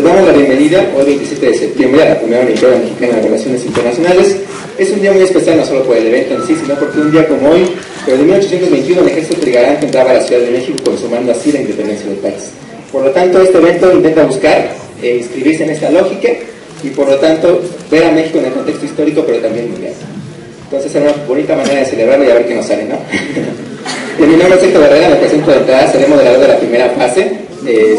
damos la bienvenida hoy 27 de septiembre a la primera Olimpiada Mexicana de Relaciones Internacionales. Es un día muy especial no solo por el evento en sí, sino porque un día como hoy, pero de 1821, el ejército trigarante entraba a la Ciudad de México consumando así la independencia del país. Por lo tanto, este evento intenta buscar inscribirse en esta lógica y por lo tanto ver a México en el contexto histórico, pero también mundial. Entonces es una bonita manera de celebrarlo y a ver qué nos sale, ¿no? Mi nombre es Héctor Barrera, me presento de entrada, seré moderador de la primera fase.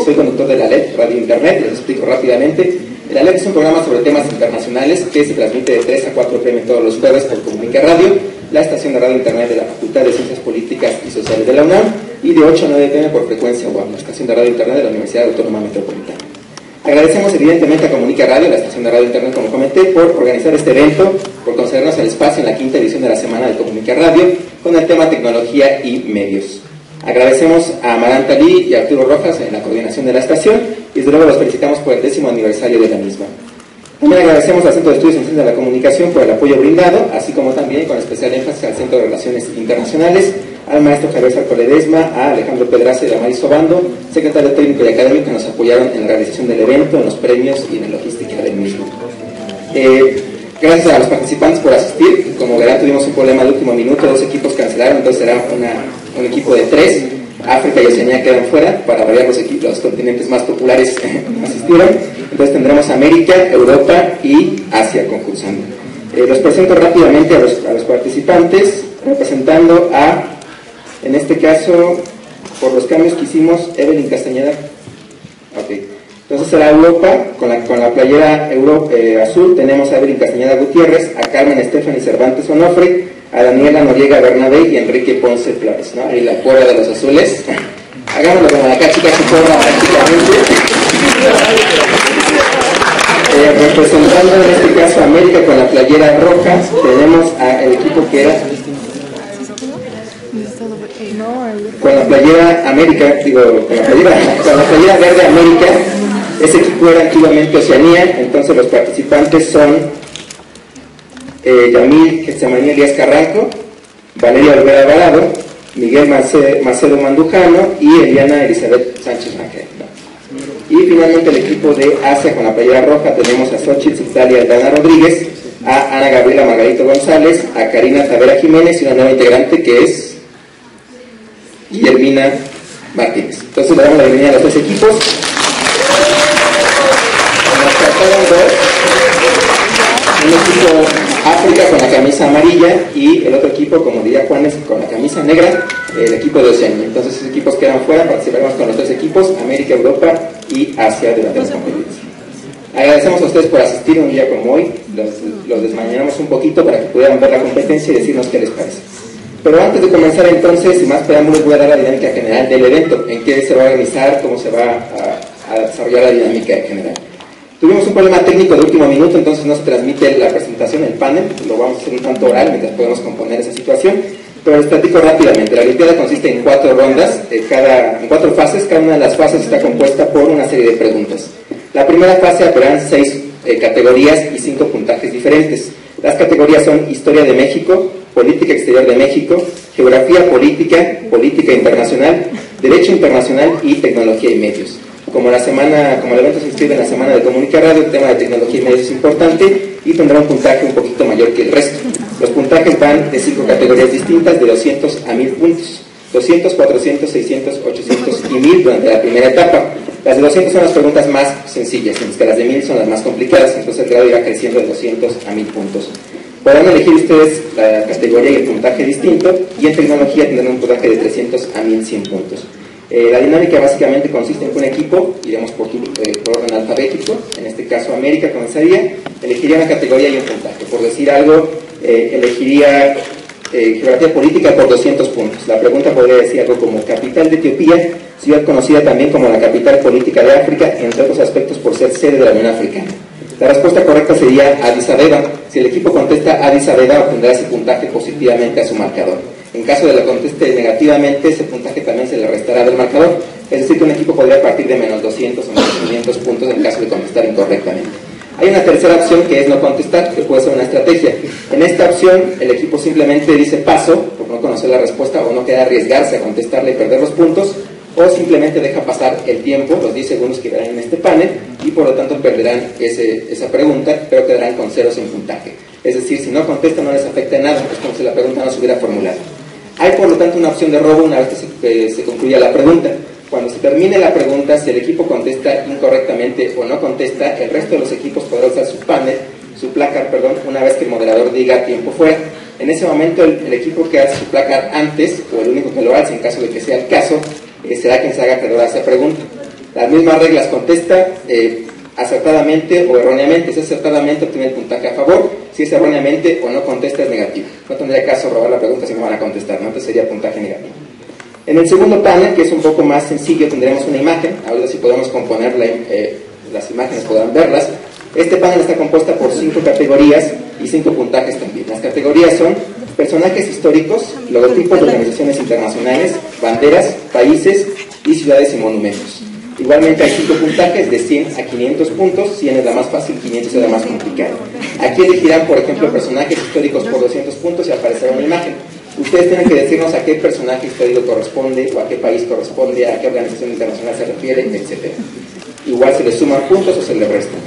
Soy conductor de la LED, Radio Internet, les explico rápidamente. La LED es un programa sobre temas internacionales que se transmite de 3 a 4 p.m. todos los jueves por Comunica Radio, la estación de Radio Internet de la Facultad de Ciencias Políticas y Sociales de la UNAM, y de 8 a 9 p.m. por frecuencia UAM, la estación de Radio Internet de la Universidad Autónoma Metropolitana. Agradecemos evidentemente a Comunica Radio, la estación de Radio Internet, como comenté, por organizar este evento, por concedernos el espacio en la quinta edición de la Semana de Comunica Radio con el tema tecnología y medios. Agradecemos a Amaranta Lee y a Arturo Rojas en la coordinación de la estación y desde luego los felicitamos por el 10º aniversario de la misma. También agradecemos al Centro de Estudios en Ciencias de la Comunicación por el apoyo brindado, así como también con especial énfasis al Centro de Relaciones Internacionales, al maestro Javier Sarco Ledesma, a Alejandro Pedraza y a Maris Obando, secretario técnico y académico, que nos apoyaron en la realización del evento, en los premios y en la logística del mismo. Gracias a los participantes por asistir. Como verán, tuvimos un problema de último minuto, 2 equipos cancelaron, entonces será un equipo de 3. África y Oceanía quedan fuera, para variar los continentes más populares asistieron. Entonces tendremos América, Europa y Asia concursando. Los presento rápidamente a los participantes, representando a, en este caso, por los cambios que hicimos, Evelyn Castañeda. Ok. Entonces será Europa, con la playera azul tenemos a Evelyn Castañeda Gutiérrez, a Carmen Stephanie Cervantes Onofre, a Daniela Noriega Bernabé y Enrique Ponce Flores, ¿no? Ahí la porra de los azules. Hagámoslo como acá, chicas, su porra prácticamente. Representando en este caso a América con la playera roja, tenemos al equipo que era... Con la playera América, con la playera verde América, ese equipo era antiguamente Oceanía, entonces los participantes son Yamil Getsemaní Elías Carranco, Valeria Olvera Alvarado, Miguel Macedo Mandujano y Eliana Elizabeth Sánchez Rangel. Y finalmente el equipo de Asia con la playera roja tenemos a Xochitl Italia Aldana Rodríguez, a Ana Gabriela Margarito González, a Karina Tavera Jiménez y una nueva integrante que es Guillermina Martínez. Entonces le damos la bienvenida a los 3 equipos. Nos faltaron 2. Un equipo África con la camisa amarilla y el otro equipo, como diría Juanes, con la camisa negra, el equipo de Oceanía. Entonces esos equipos quedan fuera, participaremos con los 3 equipos, América, Europa y Asia durante la competencia. Agradecemos a ustedes por asistir un día como hoy, los desmañanamos un poquito para que pudieran ver la competencia y decirnos qué les parece. Pero antes de comenzar entonces, sin más preámbulos, voy a dar la dinámica general del evento, en qué se va a organizar, cómo se va a desarrollar la dinámica general. Tuvimos un problema técnico de último minuto, entonces no se transmite la presentación, el panel, lo vamos a hacer un tanto oral mientras podemos componer esa situación, pero les platico rápidamente. La Olimpiada consiste en 4 rondas, en 4 fases, cada una de las fases está compuesta por una serie de preguntas. La primera fase habrán 6 categorías y 5 puntajes diferentes. Las categorías son Historia de México, Política Exterior de México, Geografía Política, Política Internacional, Derecho Internacional y Tecnología y Medios. Como el evento se inscribe en la Semana de Comunica Radio, el tema de tecnología y medios es importante y tendrá un puntaje un poquito mayor que el resto. Los puntajes van de 5 categorías distintas, de 200 a 1000 puntos. 200, 400, 600, 800 y 1000 durante la primera etapa. Las de 200 son las preguntas más sencillas, mientras que las de 1000 son las más complicadas, entonces el grado irá creciendo de 200 a 1000 puntos. Podrán elegir ustedes la categoría y el puntaje distinto, y en tecnología tendrán un puntaje de 300 a 1100 puntos. La dinámica básicamente consiste en que un equipo, iremos por orden alfabético, en este caso América comenzaría, elegiría una categoría y un puntaje. Por decir algo, elegiría Geografía Política por 200 puntos. La pregunta podría decir algo como: capital de Etiopía, ciudad conocida también como la capital política de África, entre otros aspectos por ser sede de la Unión Africana. La respuesta correcta sería Addis Abeba. Si el equipo contesta Addis Abeba, obtendrá ese puntaje positivamente a su marcador. En caso de que conteste negativamente, ese puntaje también se le restará del marcador. Es decir, que un equipo podría partir de menos 200 o menos 500 puntos en caso de contestar incorrectamente. Hay una tercera opción que es no contestar, que puede ser una estrategia. En esta opción, el equipo simplemente dice paso, por no conocer la respuesta o no queda arriesgarse a contestarla y perder los puntos, o simplemente deja pasar el tiempo, los 10 segundos que quedarán en este panel, y por lo tanto perderán esa pregunta, pero quedarán con ceros en puntaje. Es decir, si no contestan no les afecta en nada, es como si la pregunta no se hubiera formulado. Hay por lo tanto una opción de robo una vez que se concluya la pregunta. Cuando se termine la pregunta, si el equipo contesta incorrectamente o no contesta, el resto de los equipos podrá usar su placar, una vez que el moderador diga tiempo fuera. En ese momento el equipo que hace su placar antes, o el único que lo hace en caso de que sea el caso, será quien se haga acreedor a esa pregunta. Las mismas reglas, contesta acertadamente o erróneamente. Si es acertadamente obtiene el puntaje a favor, si es erróneamente o no contesta es negativo. No tendría caso robar la pregunta si no van a contestar, ¿no? Entonces sería puntaje negativo. En el segundo panel, que es un poco más sencillo, tendremos una imagen. Ahora si podemos componer las imágenes, podrán verlas. Este panel está compuesta por 5 categorías y 5 puntajes también. Las categorías son personajes históricos, logotipos de organizaciones internacionales, banderas, países y ciudades y monumentos. Igualmente hay 5 puntajes de 100 a 500 puntos, 100 es la más fácil, 500 es la más complicada. Aquí elegirán, por ejemplo, personajes históricos por 200 puntos y aparecerá una imagen. Ustedes tienen que decirnos a qué personaje histórico corresponde, o a qué país corresponde, a qué organización internacional se refiere, etc. Igual se les suman puntos o se les restan.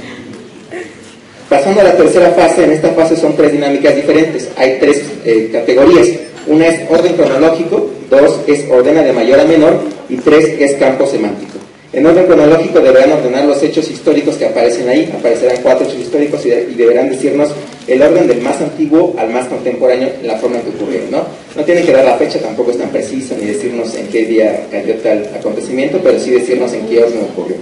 Pasando a la tercera fase, en esta fase son 3 dinámicas diferentes. Hay 3 categorías. Una es orden cronológico, 2 es ordena de mayor a menor y 3 es campo semántico. En orden cronológico deberán ordenar los hechos históricos que aparecen ahí. Aparecerán 4 hechos históricos y deberán decirnos el orden del más antiguo al más contemporáneo en la forma en que ocurrieron, ¿no? No tienen que dar la fecha, tampoco es tan preciso, ni decirnos en qué día cayó tal acontecimiento, pero sí decirnos en qué orden ocurrió.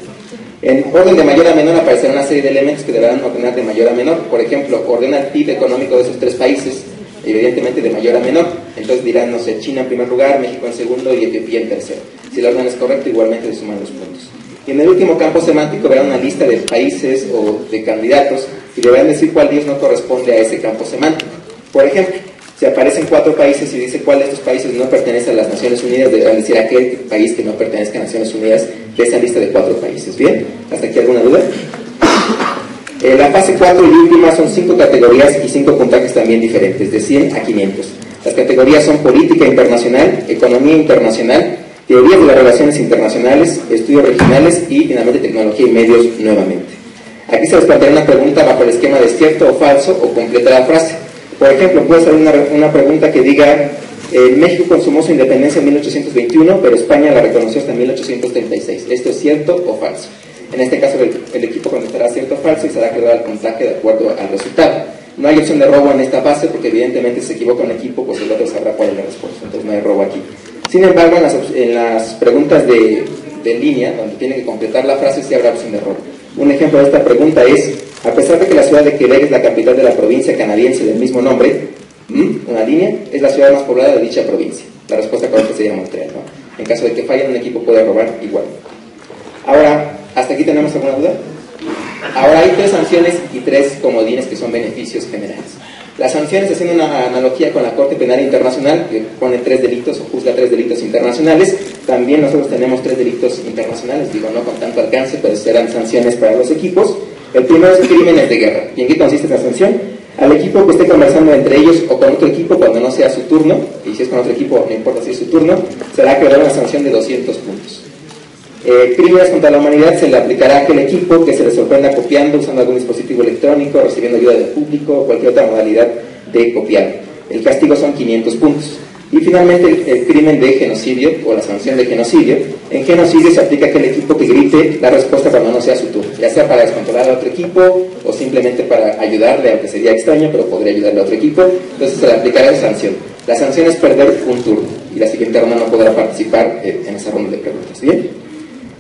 En orden de mayor a menor aparecerá una serie de elementos que deberán ordenar de mayor a menor. Por ejemplo, ordena el PIB económico de esos 3 países, evidentemente de mayor a menor. Entonces dirán, no sé, China en primer lugar, México en segundo y Etiopía en tercero. Si el orden es correcto, igualmente se suman los puntos. Y en el último campo semántico verán una lista de países o de candidatos y deberán decir cuál de ellos no corresponde a ese campo semántico. Por ejemplo, si aparecen 4 países y dice cuál de estos países no pertenece a las Naciones Unidas, deberán decir aquel país que no pertenezca a Naciones Unidas de esa lista de 4 países. ¿Bien? ¿Hasta aquí alguna duda? La fase 4 y última son 5 categorías y 5 puntajes también diferentes, de 100 a 500. Las categorías son política internacional, economía internacional, teorías de las relaciones internacionales, estudios regionales y finalmente tecnología y medios nuevamente. Aquí se les plantea una pregunta bajo el esquema de cierto o falso o completa la frase. Por ejemplo, puede ser una pregunta que diga México consumó su independencia en 1821, pero España la reconoció hasta 1836. ¿Esto es cierto o falso? En este caso el equipo contestará cierto o falso y será acreedor al puntaje de acuerdo al resultado. No hay opción de robo en esta fase porque evidentemente si se equivoca un equipo, pues el otro sabrá cuál es la respuesta, entonces no hay robo aquí. Sin embargo, en las preguntas de línea, donde tiene que completar la frase, sí habrá opción de robo. Un ejemplo de esta pregunta es, a pesar de que la ciudad de Quebec es la capital de la provincia canadiense del mismo nombre, una línea, es la ciudad más poblada de dicha provincia. La respuesta correcta sería Montreal, ¿no? En caso de que falle, un equipo puede robar igual. Ahora, ¿hasta aquí tenemos alguna duda? Ahora hay 3 sanciones y 3 comodines que son beneficios generales. Las sanciones, haciendo una analogía con la Corte Penal Internacional, que pone 3 delitos o juzga 3 delitos internacionales, también nosotros tenemos 3 delitos internacionales, digo, no con tanto alcance, pero serán sanciones para los equipos. El primero es crímenes de guerra. ¿Y en qué consiste esa sanción? Al equipo que esté conversando entre ellos o con otro equipo cuando no sea su turno, y si es con otro equipo, no importa si es su turno, será acreedor una sanción de 200 puntos. Crímenes contra la humanidad se le aplicará a aquel equipo que se le sorprenda copiando, usando algún dispositivo electrónico, recibiendo ayuda del público o cualquier otra modalidad de copiar. El castigo son 500 puntos. Y finalmente el crimen de genocidio o la sanción de genocidio. En genocidio se aplica a aquel equipo que grite la respuesta cuando no sea su turno, ya sea para descontrolar a otro equipo o simplemente para ayudarle, aunque sería extraño, pero podría ayudarle a otro equipo. Entonces se le aplicará esa sanción. La sanción es perder un turno y la siguiente ronda no podrá participar en esa ronda de preguntas. ¿Bien?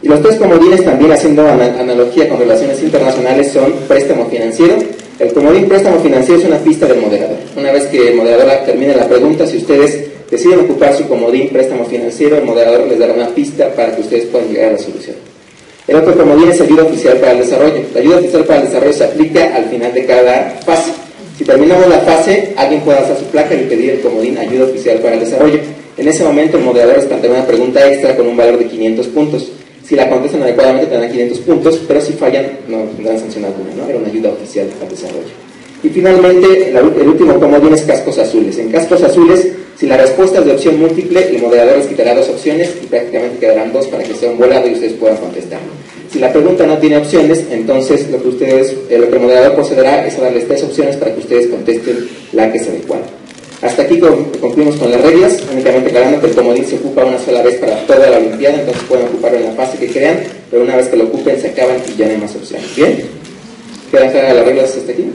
Y los 3 comodines, también haciendo analogía con relaciones internacionales, son préstamo financiero. El comodín préstamo financiero es una pista del moderador. Una vez que el moderador termine la pregunta, si ustedes deciden ocupar su comodín préstamo financiero, el moderador les dará una pista para que ustedes puedan llegar a la solución. El otro comodín es ayuda oficial para el desarrollo. La ayuda oficial para el desarrollo se aplica al final de cada fase. Si terminamos la fase, alguien puede alzar su placa y pedir el comodín ayuda oficial para el desarrollo. En ese momento el moderador les plantea una pregunta extra con un valor de 500 puntos. Si la contestan adecuadamente tendrán 500 puntos, pero si fallan no tendrán sanción alguna, ¿no? Era una ayuda oficial al desarrollo. Y finalmente, el último comodín es cascos azules. En cascos azules Si la respuesta es de opción múltiple, el moderador les quitará 2 opciones y prácticamente quedarán 2 para que sea un volado y ustedes puedan contestar. Si la pregunta no tiene opciones, entonces lo que el moderador procederá es a darles 3 opciones para que ustedes contesten la que se adecuada. Hasta aquí concluimos con las reglas, únicamente aclarando que el comodín se ocupa una sola vez para toda la olimpiada, entonces pueden ocuparlo en la fase que crean, pero una vez que lo ocupen se acaban y ya no hay más opciones. ¿Bien? ¿Quedan claras las reglas hasta aquí?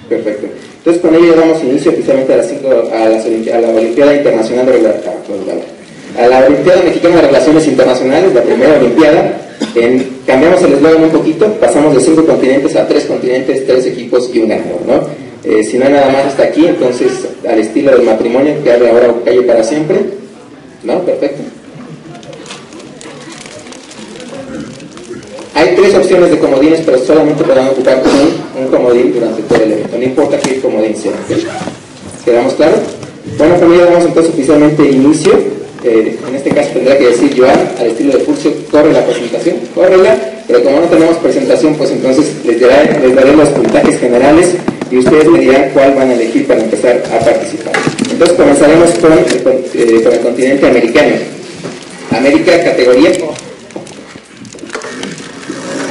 Perfecto. Entonces con ello damos inicio oficialmente a la Olimpiada Internacional de a la Olimpiada Mexicana de Relaciones Internacionales, la primera Olimpiada. Cambiamos el eslogan un poquito, pasamos de 5 continentes a 3 continentes, 3 equipos y un ganador, ¿no? Si no hay nada más hasta aquí, entonces al estilo del matrimonio, que abre ahora calle para siempre, ¿no? Perfecto. Hay 3 opciones de comodines, pero solamente podrán ocupar un comodín durante todo el evento, no importa qué comodín sea. ¿Quedamos claros? Bueno, familia, damos entonces oficialmente inicio. En este caso tendrá que decir Joan, al estilo de Furcio, corre la presentación, córrela, pero como no tenemos presentación, pues entonces les daré los puntajes generales y ustedes me dirán cuál van a elegir para empezar a participar. Entonces comenzaremos con el continente americano. América, categoría.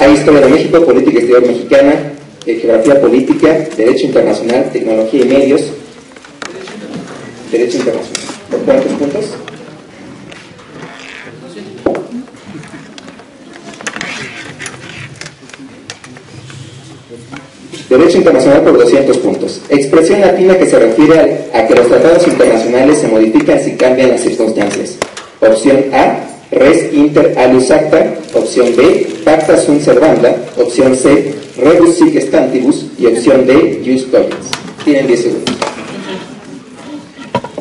Hay historia de México, política exterior mexicana, geografía política, derecho internacional, tecnología y medios. Derecho internacional. ¿Por cuántos puntos? Derecho internacional por 200 puntos. Expresión latina que se refiere a que los tratados internacionales se modifican si cambian las circunstancias. Opción A, res inter alius acta. Opción B, pacta sunt servanda. Opción C, rebus sic stantibus. Y opción D, jus cogens. Tienen 10 segundos.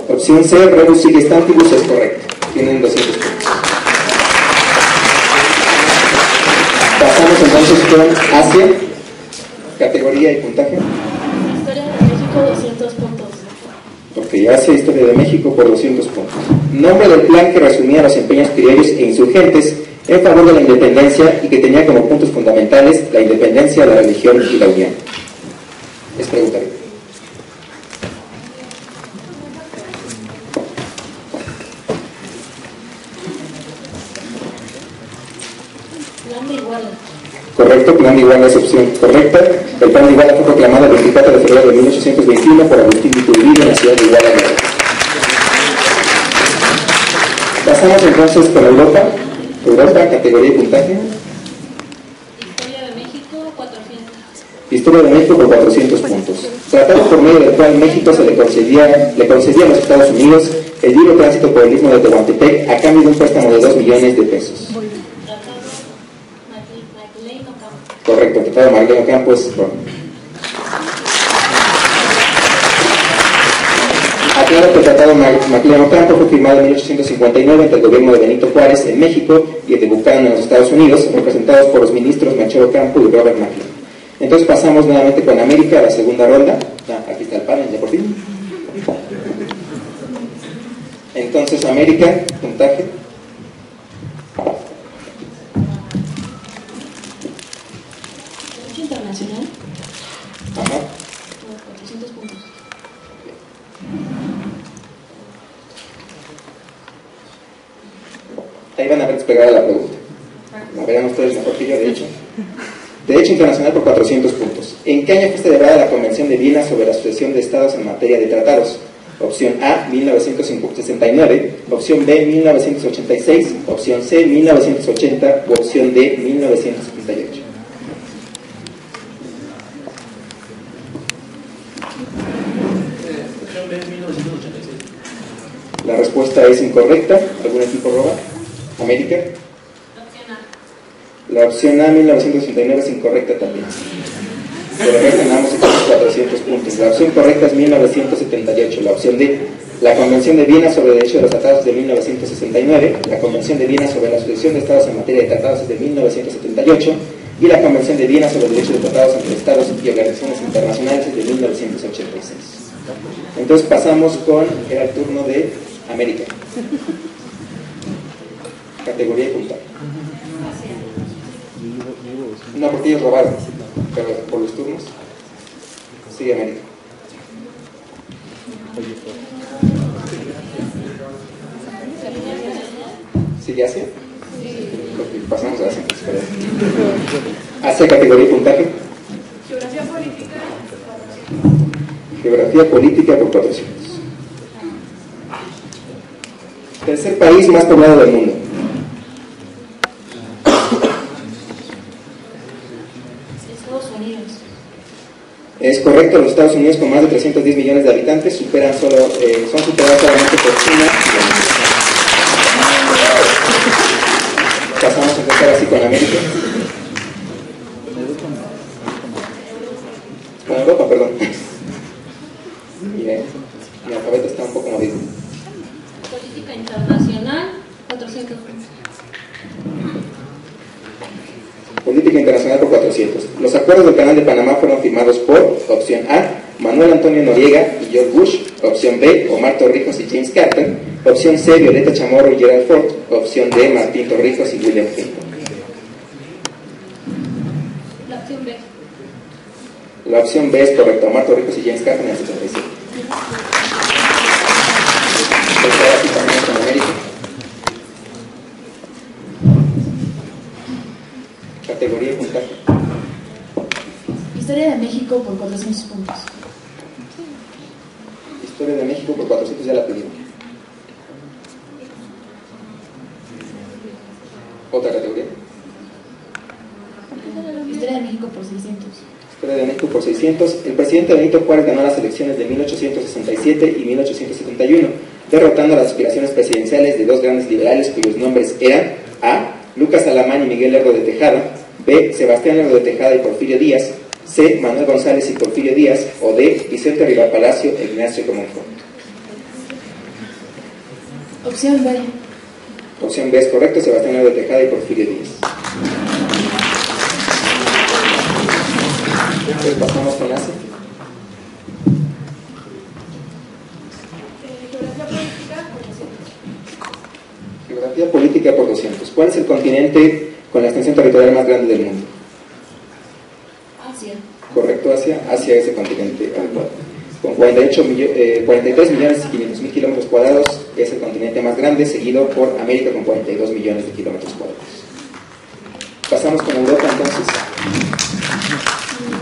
Opción C, rebus sic stantibus es correcto. Tienen 200 puntos. Pasamos entonces con Asia. Categoría y puntaje. Historia de México, 200 puntos. Ok, Asia, Historia de México por 200 puntos. Nombre del plan que resumía los empeños criollos e insurgentes en favor de la independencia y que tenía como puntos fundamentales la independencia, la religión y la unión. Es preguntario. Plan de Iguala. Correcto, Plan de Iguala es opción correcta. El Plan de Iguala fue proclamado el 24 de febrero de 1821 por Agustín de Iturbide en la ciudad de Iguala. Pasamos entonces con Europa. Europa, categoría y puntaje. Historia de México, 400. Historia de México por 400 puntos. Tratado por medio del cual México le concedía a los Estados Unidos el libre tránsito por el istmo de Tehuantepec a cambio de un préstamo de 2 millones de pesos. Correcto, el Tratado de Magdaleno Campo es correcto. Aclaro que el Tratado de Magdaleno Campo fue firmado en 1859 entre el gobierno de Benito Juárez en México y el de Buchanan en los Estados Unidos, representados por los ministros Machero Campo y Robert Macklin. Entonces pasamos nuevamente con América a la segunda ronda. Aquí está el panel, ya por fin. Entonces América, puntaje. Derecho internacional. Ajá. 400 puntos. Ahí van a ver desplegada la pregunta. La verán ustedes mejor que yo, de hecho. Derecho internacional por 400 puntos. ¿En qué año fue celebrada la Convención de Viena sobre la Asociación de Estados en materia de tratados? Opción A, 1969, opción B, 1986, opción C, 1980 o opción D, 1978. Opción B, 1986. La respuesta es incorrecta. ¿Algún equipo roba? América. La opción A, 1989, es incorrecta también. Por haber ganamos 400 puntos. La opción correcta es 1978. La opción D, la Convención de Viena sobre el Derecho de los Tratados de 1969. La Convención de Viena sobre la Asociación de Estados en materia de tratados es de 1978. Y la Convención de Viena sobre el Derecho de Tratados entre Estados y organizaciones internacionales es de 1986. Entonces pasamos con el turno de América. Categoría y puntaje. No, porque ellos robaron, pero por los turnos sigue América. ¿Sigue Asia? Pasamos a Asia. Asia, categoría y puntaje. Geografía política. Geografía política por 400. Tercer país más poblado del mundo. Estados Unidos. Es correcto, los Estados Unidos con más de 310 millones de habitantes son superados solamente por China. Pasamos a empezar así con América. Con Europa, perdón. Bien, mi alfabeto está un poco movido. Política internacional, 400 puntos. Política internacional por 400. Los acuerdos del Canal de Panamá fueron firmados por, opción A, Manuel Antonio Noriega y George Bush, opción B, Omar Torrijos y James Carter, opción C, Violeta Chamorro y Gerald Ford, opción D, Martín Torrijos y William Clinton. La opción B. La opción B es correcta, Omar Torrijos y James Carter en el 77. Ahora sí también con América. Categoría y puntaje. Historia de México por 400 puntos. Historia de México por 400 ya la pedimos. Otra categoría. Historia de México por 600. Historia de México por 600. El presidente Benito Juárez ganó las elecciones de 1867 y 1871, derrotando las aspiraciones presidenciales de dos grandes liberales cuyos nombres eran A. Lucas Alamán y Miguel Lerdo de Tejada, B. Sebastián Lerdo de Tejada y Porfirio Díaz, C. Manuel González y Porfirio Díaz, o D. Vicente Rivapalacio e Ignacio Comonfort. Opción B. Opción B es correcto, Sebastián Lerdo de Tejada y Porfirio Díaz. Entonces pasamos con Asia. Geografía política por 200. ¿Cuál es el continente con la extensión territorial más grande del mundo? Asia. Correcto, Asia. Asia es el continente adecuado. Con 43.500.000 kilómetros cuadrados es el continente más grande, seguido por América con 42 millones de kilómetros cuadrados. Pasamos con Europa entonces.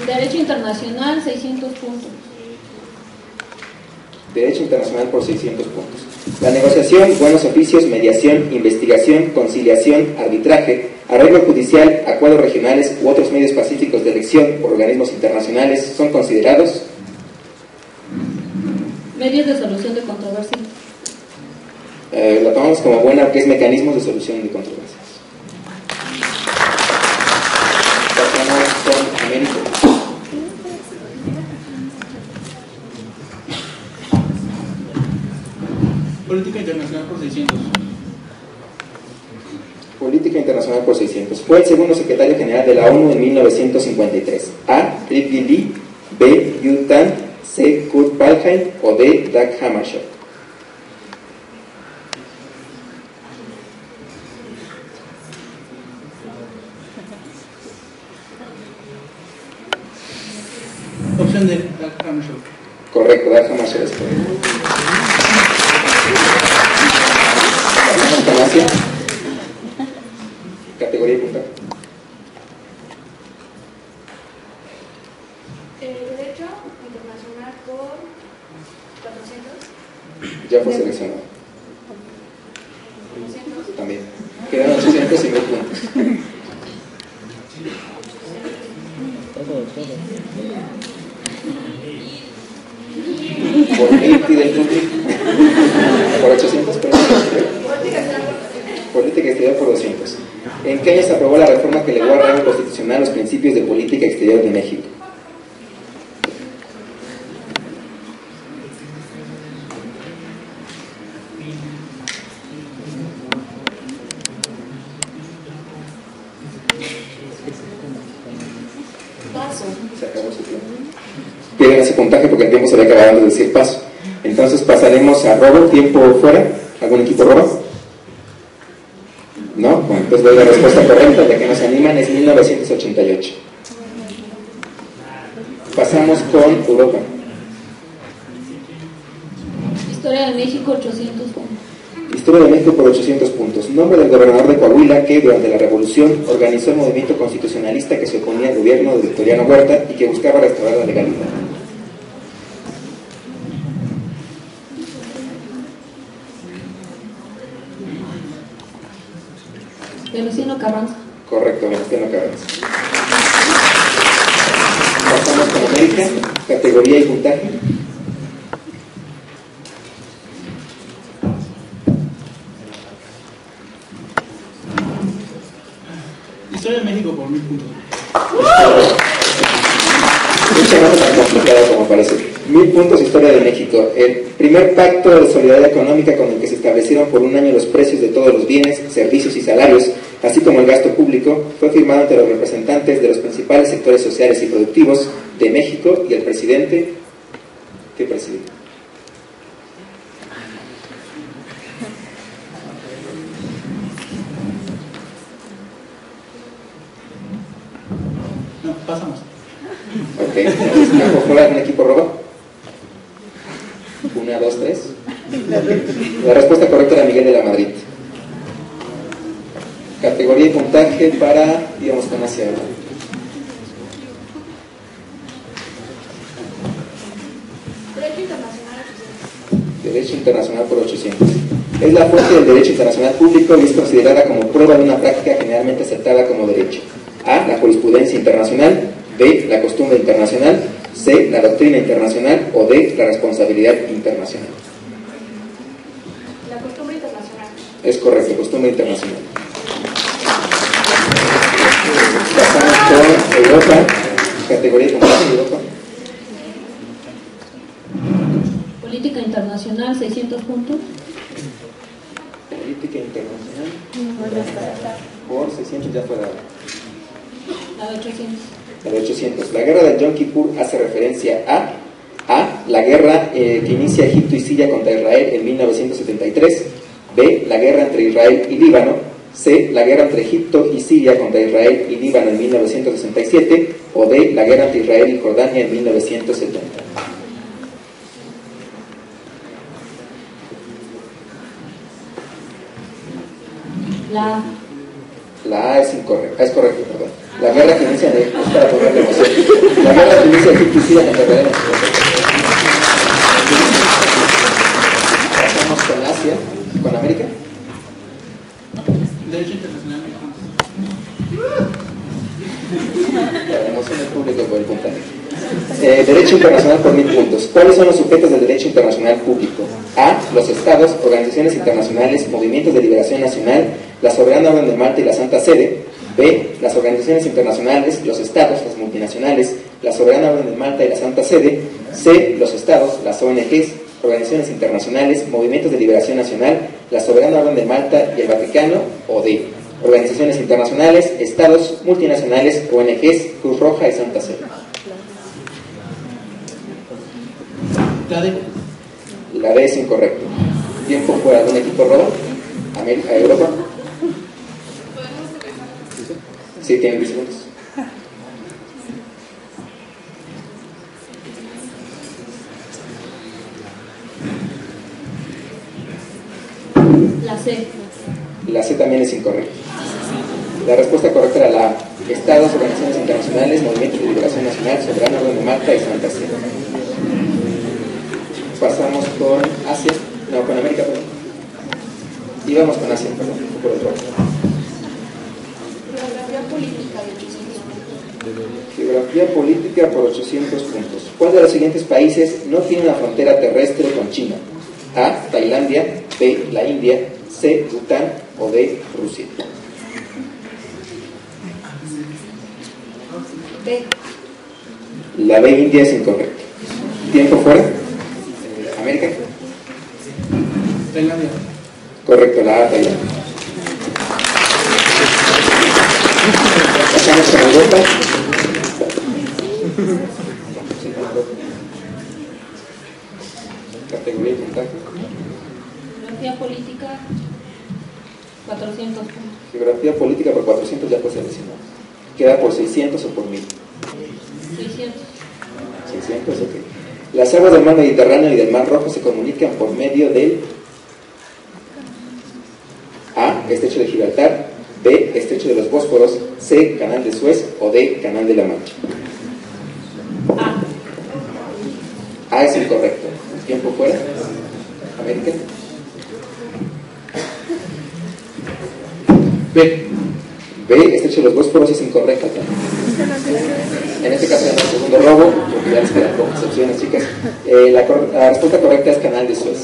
Derecho internacional, 600 puntos. Derecho internacional por 600 puntos. La negociación, buenos oficios, mediación, investigación, conciliación, arbitraje, arreglo judicial, acuerdos regionales u otros medios pacíficos de elección por organismos internacionales son considerados Medios de solución de controversia. la tomamos como buena, que es mecanismos de solución de controversias. Pasamos con América. Política internacional por 600. Política internacional por 600. Fue el segundo secretario general de la ONU en 1953. A. Ripley Lee, B. Yu Tan, C. Kurt Waldheim o D. Dag Hammarskjöld. Opción D, Dag Hammarskjöld. Correcto, Dag Hammarskjöld es correcto. Pasamos con Asia. Categoría y puntaje. Derecho internacional por 400. Ya fue seleccionado. 400. También. Quedan 800 y 1000 puntos. Por 1000 pide el público. Por 800, perdón. Política exterior por 200. ¿En qué año se aprobó la reforma que legó al rango constitucional los principios de política exterior de México? Paso. Se acabó su tiempo. Pierden ese puntaje porque el tiempo se le acaba antes de decir paso. Entonces pasaremos a robo, tiempo fuera. ¿Algún equipo roba? No, bueno, pues doy la respuesta correcta, la que nos animan es 1988. Pasamos con Europa. Historia de México, 800 puntos. Historia de México por 800 puntos. Nombre del gobernador de Coahuila que durante la Revolución organizó el movimiento constitucionalista que se oponía al gobierno de Victoriano Huerta y que buscaba restaurar la legalidad. Venustiano Carranza. Correcto, Venustiano Carranza. Pasamos con América, categoría y puntaje. Historia de México por 1000 puntos. Mucha más tan complicada como parece. 1000 puntos, Historia de México. El primer pacto de solidaridad económica con el que se establecieron por un año los precios de todos los bienes, servicios y salarios, así como el gasto público, fue firmado entre los representantes de los principales sectores sociales y productivos de México y el presidente. ¿Qué presidente? No, pasamos. Ok, ¿equipo fuera un equipo rojo? 1, 2, 3. La respuesta correcta era Miguel de la Madrid. Categoría y puntaje para, digamos, con Asia. Derecho internacional, 800. Derecho internacional por 800. Es la fuente del derecho internacional público y es considerada como prueba de una práctica generalmente aceptada como derecho. A, la jurisprudencia internacional. B, la costumbre internacional. C, la doctrina internacional. O D, la responsabilidad internacional. La costumbre internacional. Es correcto, costumbre internacional. Pasamos con Europa, categoría de puntaje de Europa. Política internacional, 600 puntos. Política internacional por 600 ya fue dado. La de 800. La de 800. La guerra del Yom Kippur hace referencia a la guerra que inicia Egipto y Siria contra Israel en 1973. B, la guerra entre Israel y Líbano. C, la guerra entre Egipto y Siria contra Israel y Líbano en 1967. O D, la guerra entre Israel y Jordania en 1970. La A es incorrecta, es correcto, perdón. La guerra que inicia es para ponerle emoción. La guerra que inicia Egipto y Siria contra Israel. Pasamos con Asia, con América. Derecho internacional. La emoción del público por el puntaje. Derecho internacional por 1000 puntos. ¿Cuáles son los sujetos del derecho internacional público? A, los estados, organizaciones internacionales, movimientos de liberación nacional, la Soberana Orden de Malta y la Santa Sede. B, las organizaciones internacionales, los estados, las multinacionales, la Soberana Orden de Malta y la Santa Sede. C, los estados, las ONGs, organizaciones internacionales, movimientos de liberación nacional, la Soberana Orden de Malta y el Vaticano. O D, organizaciones internacionales, estados, multinacionales, ONGs, Cruz Roja y Santa Sede. La D. La D es incorrecto. ¿Tiempo fuera de un equipo rojo? América, Europa. Sí, tienen 10 segundos. La C. La C también es incorrecta. La respuesta correcta era la A. Estados, organizaciones internacionales, movimientos de liberación nacional, Soberana Orden de Malta y Santa Sede. Pasamos con Asia, no, con América, perdón. Íbamos con Asia, perdón, por otro lado. Geografía política, de 800. Geografía política por 800 puntos. ¿Cuál de los siguientes países no tiene una frontera terrestre con China? A, Tailandia. B, la India. C, Bután. O D, Rusia. B. La B, India, es incorrecta. ¿Tiempo fuera? América. Tailandia. Correcto, la A, Tailandia. Pasamos con Europa. Categoría y puntaje. Geografía política, 400 puntos. Geografía política por 400 ya fue seleccionado. Queda por 600 o por 1000. 600. 600, ok. Las aguas del mar Mediterráneo y del mar Rojo se comunican por medio del A. Estrecho de Gibraltar, B. Estrecho de los Bósforos, C. Canal de Suez o D. Canal de la Mancha. A es incorrecto. ¿Tiempo fuera? América. B. B. Estrecho de los Bósforos es incorrecta también. En este caso es el segundo robo, porque ya les quedan pocas opciones, chicas. La respuesta correcta es Canal de Suez.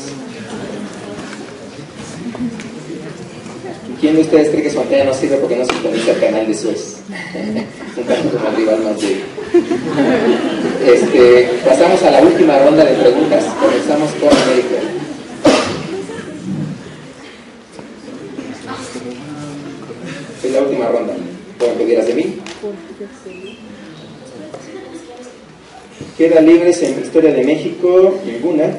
¿Quién de ustedes cree que su antena no sirve porque no sintoniza el Canal de Suez? Un tanto como el rival más débil. Pasamos a la última ronda de preguntas. Comenzamos con América. Es la última ronda. ¿Pueden pedirlas de mí? Queda libres en Historia de México, ninguna.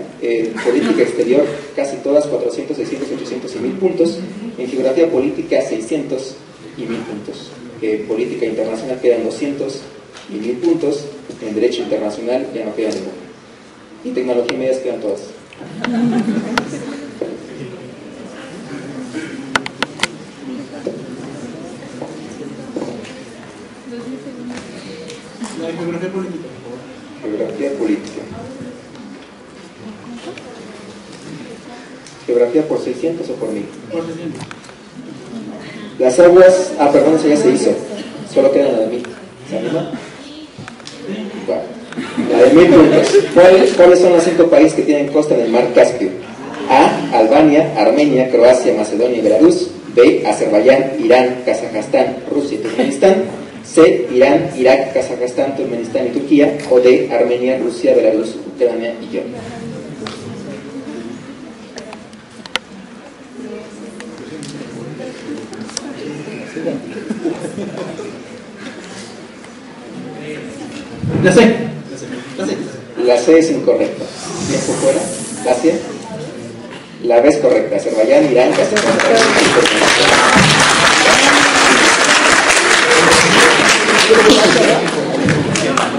Política exterior, casi todas, 400, 600, 800 y 1000 puntos. En Geografía Política, 600 y 1000 puntos. Política Internacional quedan 200 y 1000 puntos. En Derecho Internacional ya no queda ninguna. Y Tecnología y Medias quedan todas. La de Geografía Política, por favor. Geografía Política. Geografía por 600 o por 1000. Por 600. Las aguas, perdón, eso ya se hizo. Solo quedan la de 1000. ¿Se anima? Bueno, la de 1000 puntos. ¿Cuáles son los 5 países que tienen costa en el mar Caspio? A. Albania, Armenia, Croacia, Macedonia y Belarus. B. Azerbaiyán, Irán, Kazajstán, Rusia y Turkmenistán. C. Irán, Irak, Kazajstán, Turkmenistán y Turquía. O D. Armenia, Rusia, Belarus, Ucrania y Georgia. La C. La C es incorrecta. ¿Tiempo fuera? Asia. La B es correcta. Azerbaiyán, Irán, Kazajstán.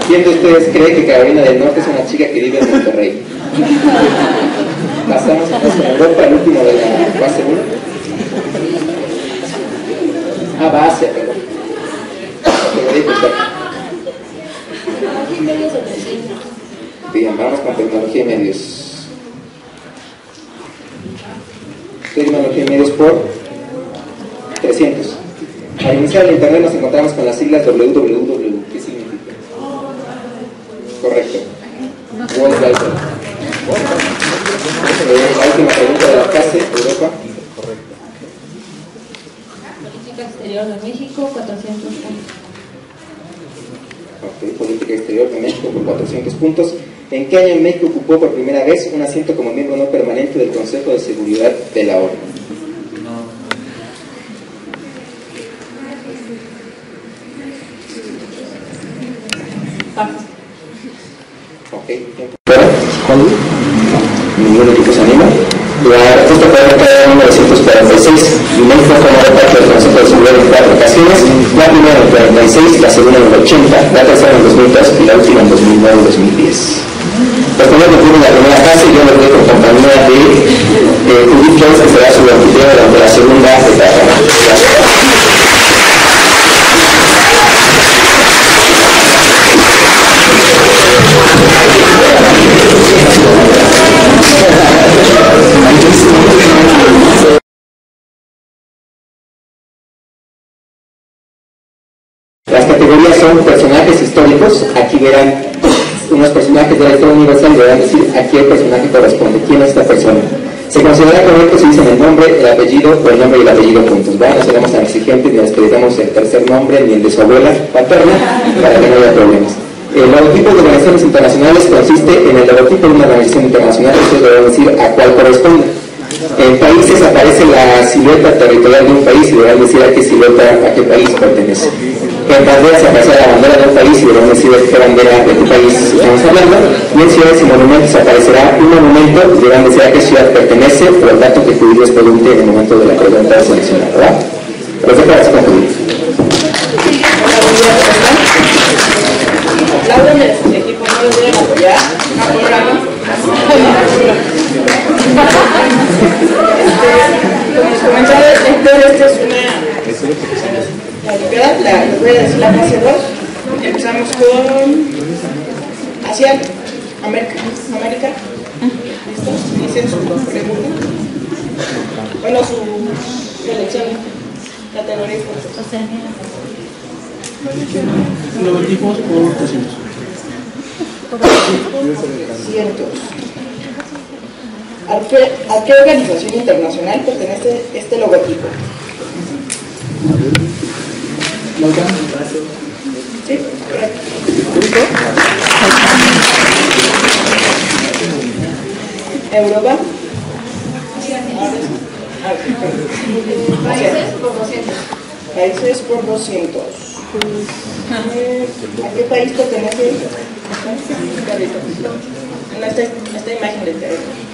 ¿Quién de ustedes cree que Carolina del Norte es una chica que vive en Monterrey? Pasamos a Europa, el último de la fase 1. Va a Asia, perdón. Tecnología y medios o 300. Bien, vamos con Tecnología y Medios. Tecnología y Medios por 300. Al iniciar el internet nos encontramos con las siglas www. ¿Qué significa? Correcto. World Wide Web. La última pregunta de la fase Europa. Política exterior de México, 400 puntos. Ok, Política exterior de México por 400 puntos. ¿En qué año México ocupó por primera vez un asiento como miembro no permanente del Consejo de Seguridad de la ONU? Ok, tiempo. ¿Cuándo? Ningún equipo se anima. La respuesta correcta era 1946 y México formó parte del Consejo de Seguridad en 4 ocasiones, la primera en el 46, la segunda en el 80, la tercera en el 2002 y la última en 2009 y 2010. Respondiendo a la primera fase, yo me quedé con compañía de Judith Flores, que será su anfitriona durante la segunda etapa. Las categorías son personajes históricos. Aquí verán unos personajes de la historia universal y verán decir a qué personaje corresponde, quién es esta persona. Se considera correcto si dicen el nombre, el apellido o el nombre y el apellido juntos. No seremos tan exigentes ni les pediremos el tercer nombre ni el de su abuela paterna para que no haya problemas. El logotipo de organizaciones internacionales consiste en el logotipo de una organización internacional. Ustedes deben decir a cuál corresponde. En países aparece la silueta territorial de un país y deberán decir a qué silueta, a qué país pertenece. En banderas aparecerá la bandera de un país y deberán decir de qué bandera de qué país estamos hablando. Y en ciudades y monumentos aparecerá un monumento y deberán decir a qué ciudad pertenece o el dato que Judith les pregunte en el momento de la pregunta seleccionada, ¿verdad? Los dejo así con Judith. Aplaudan el equipo, no lo deben apoyar. Como les comentaba, esta es una Olimpiada, les voy a decir la fase 2. Empezamos con Asia, América. ¿Listos? Dicen su pregunta. Bueno, su selección, categoría y puestos. Logotipos por 300. ¿A qué organización internacional pertenece este logotipo? ¿La OTAN? Sí, correcto. ¿Europa? Países por 200. Países por 200. ¿A qué país pertenece esta imagen del territorio?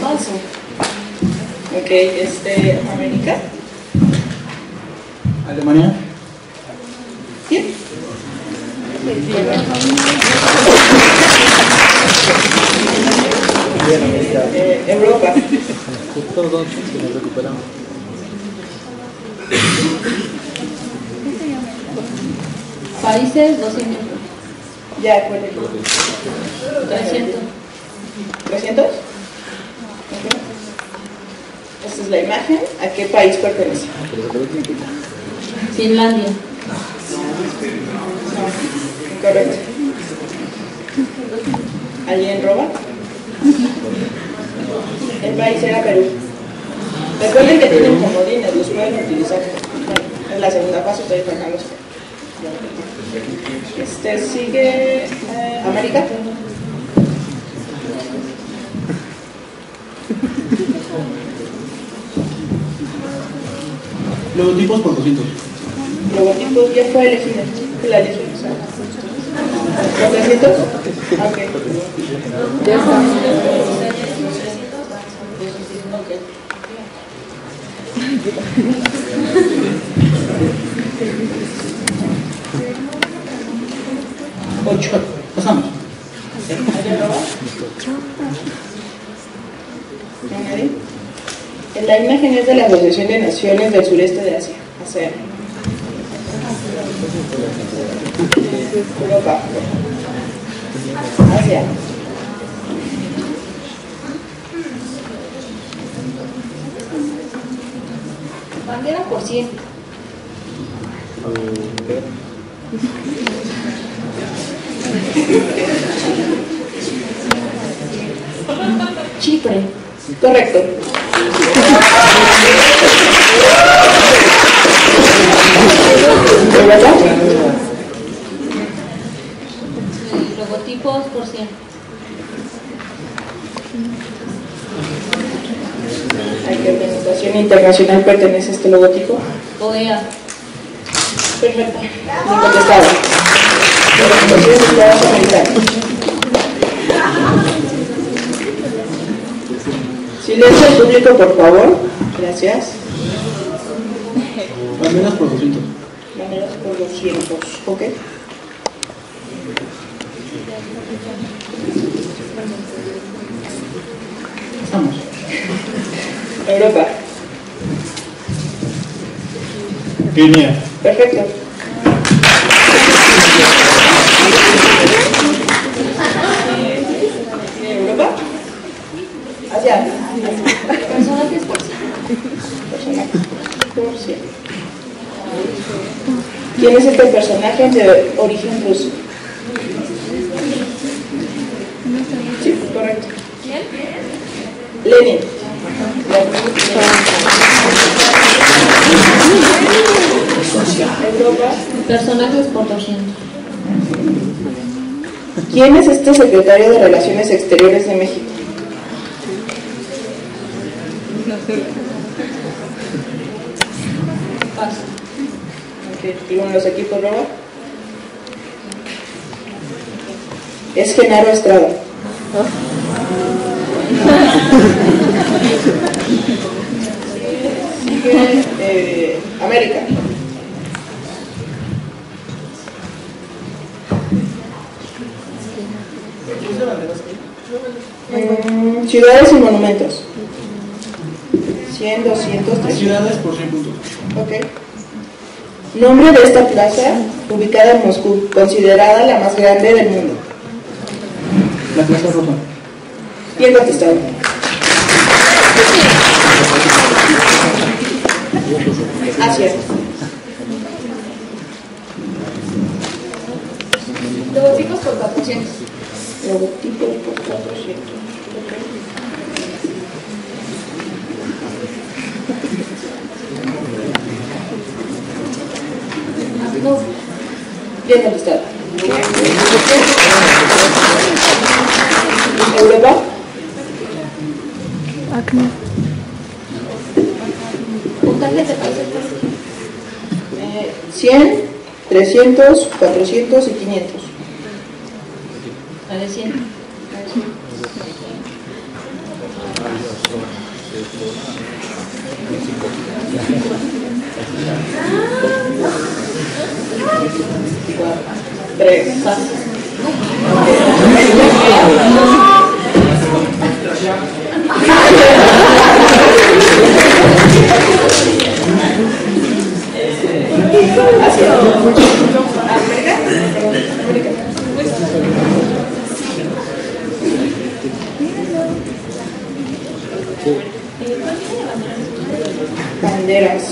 Falso. Ok, América. ¿Alemania? Bien. Europa. Países 200. Ya, ¿cuál es? 300. ¿300? Okay. Esta es la imagen. ¿A qué país pertenece? Finlandia. Correcto. ¿Alguien roba? El país era Perú. Recuerden que tienen comodines, los pueden utilizar. En la segunda fase estoy sacando. Sigue América. Logotipos por 200. Logotipos ya fue elegido. La elegimos. ¿Por 300? Ok. Ya está. Ocho. Pasamos. ¿Alguien roba? ¿Nadie? La imagen es de la Asociación de Naciones del Sureste de Asia, ASEAN. Europa. Asia. Bandera por 100. Chipre. Correcto. ¿De verdad? Logotipos por 100. ¿A qué organización internacional pertenece este logotipo? OEA. Perfecto. Bien contestado. Organización de Estados Americanos. Silencio al público, por favor. Gracias. Banderas por 200. Banderas por 200. ¿Ok? Estamos. Europa. Guinea. Perfecto. Europa. Asia. Personajes por 100. Personaje por 100. ¿Quién es este personaje de origen ruso? Sí, correcto. Lenin. Europa. Personajes por 200. ¿Quién es este secretario de Relaciones Exteriores de México? Paso. Okay. ¿Y con los equipos roba? Es Genaro Estrada. Sigue América. Ciudades y monumentos. 100, 200, 300. Ciudades por 100 puntos. Ok. Nombre de esta plaza, ubicada en Moscú, considerada la más grande del mundo. La Plaza Roja. Bien contestado. Asia. Logotipos por 400. Logotipo por 400. No. Bien contestado. Europa. Puntaje de países. 100, 300, 400 y 500. La de 100. Tres. Asia. América. Banderas.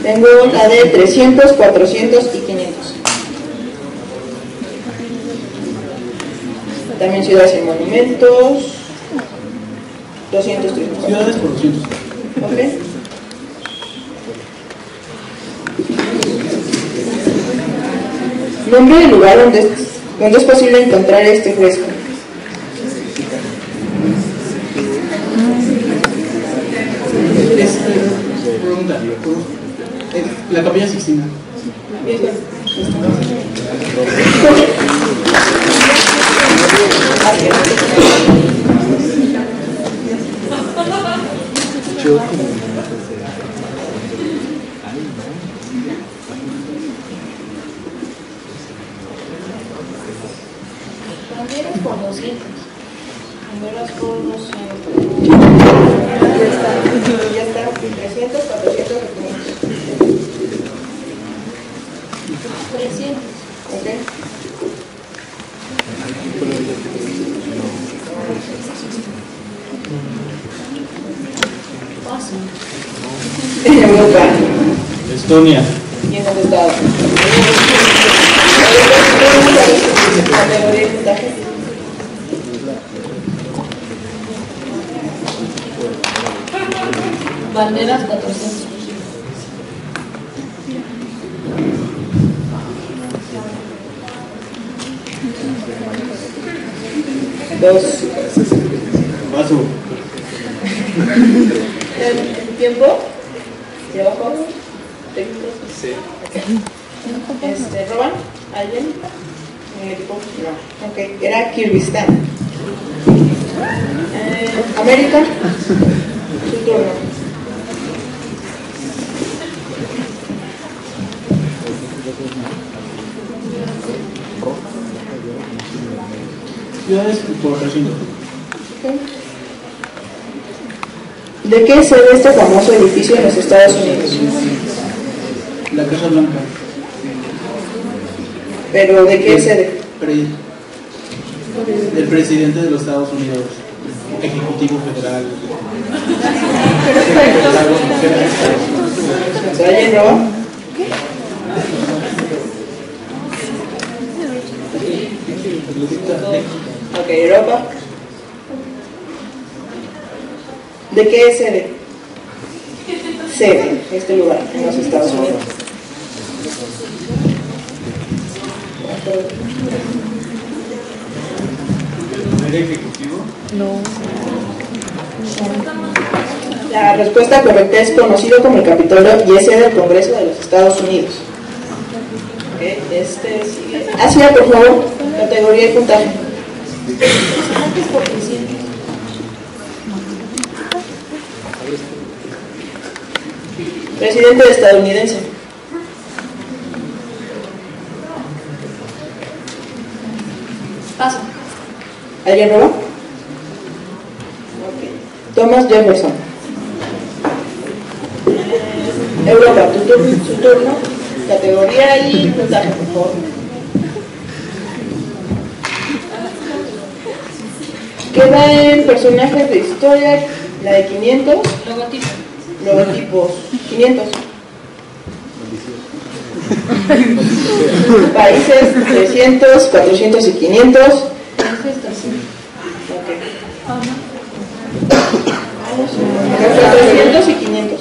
Tengo la de 300, 400 y 500. También ciudades y monumentos. 200, 300. Ciudades por 200. Ok. Nombre del lugar donde es posible encontrar este fresco. Pregunta. La Capilla Sixtina. Banderas por 200. Banderas por 200. Ya está. 300, 400 y 500. 300. Ok. Fácil. En Europa. Estonia. Bien contestado. Categoría y puntaje. Banderas 400. Dos. Vaso. ¿El tiempo? ¿Y abajo? Sí. ¿Roban? ¿Alguien? ¿Un equipo? No. Ok, era Kirguistán. América. Su turno. Ciudades por 300. Okay. ¿De qué es sede este famoso edificio en los Estados Unidos? La Casa Blanca. ¿Pero de qué es sede? Del presidente de los Estados Unidos. Ejecutivo federal. ¿Alguien roba? Ok, Europa. ¿De qué es sede? Sede, este lugar, en los Estados Unidos. ¿Era ejecutivo? La respuesta correcta es conocido como el Capitolio y es sede del Congreso de los Estados Unidos. Okay, sigue. Asia, por favor, categoría y puntaje. Personajes por 300. Presidente estadounidense. Paso. ¿Alguien robó? Ok. Thomas Jefferson. Europa, su turno. Categoría y puntaje, por favor. Queda en personajes de historia, la de 500. Logotipos, 500. Países 300, 400 y 500. Okay. 400 y 500.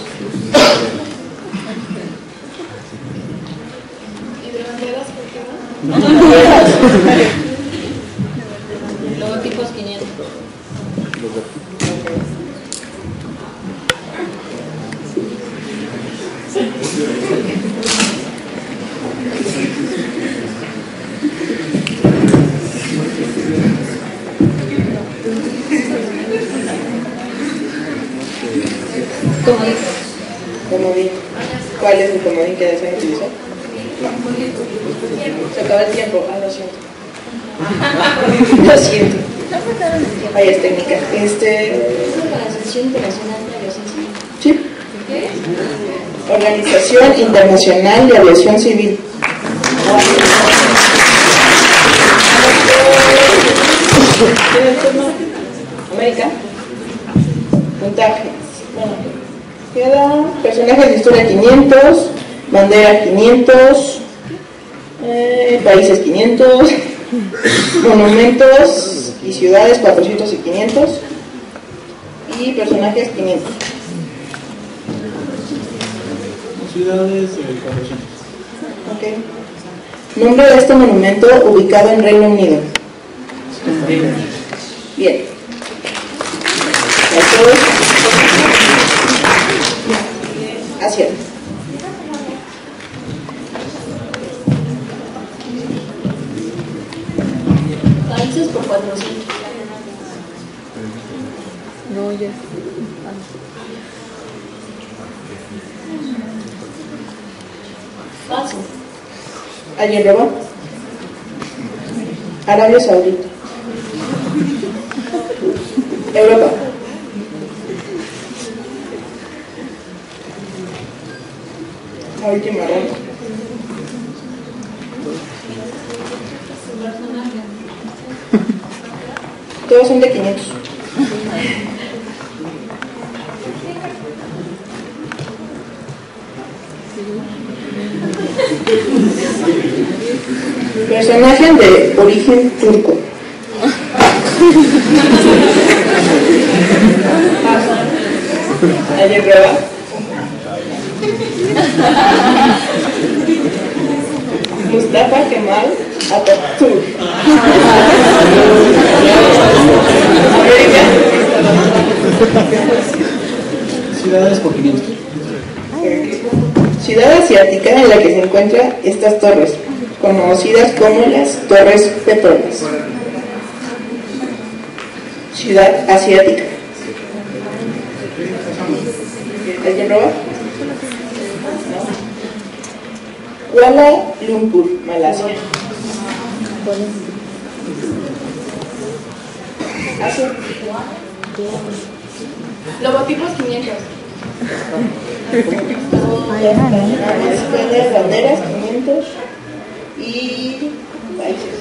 Logotipos 500. Comodín. ¿Cuál es el comodín que desean utilizar? Se acaba el tiempo. Lo siento. Lo siento. Ahí es técnica. ¿La Asociación Internacional de Aviación Civil? Sí. Organización Internacional de Aviación Civil. ¿Tiene el turno? América. Puntaje. Bueno, queda personajes de historia 500, bandera 500, países 500, monumentos y ciudades 400 y 500 y personajes 500. Ciudades 400. Ok. Nombre de este monumento ubicado en Reino Unido. Bien. Asia. Países por 400. No, ya. Paso. ¿Alguien robó? Arabia Saudita. Europa. La última ronda. Todos son de 500. Personaje de origen turco. ¿Alguien prueba? Mustafa Kemal Atatürk. América. Ciudades por 500. Ciudad asiática en la que se encuentran estas torres, conocidas como las Torres Petronas. Ciudad asiática. ¿Alguien roba? No. Kuala Lumpur, Malasia. Asia. Logotipos 500. Escuelas, banderas, 500 y países.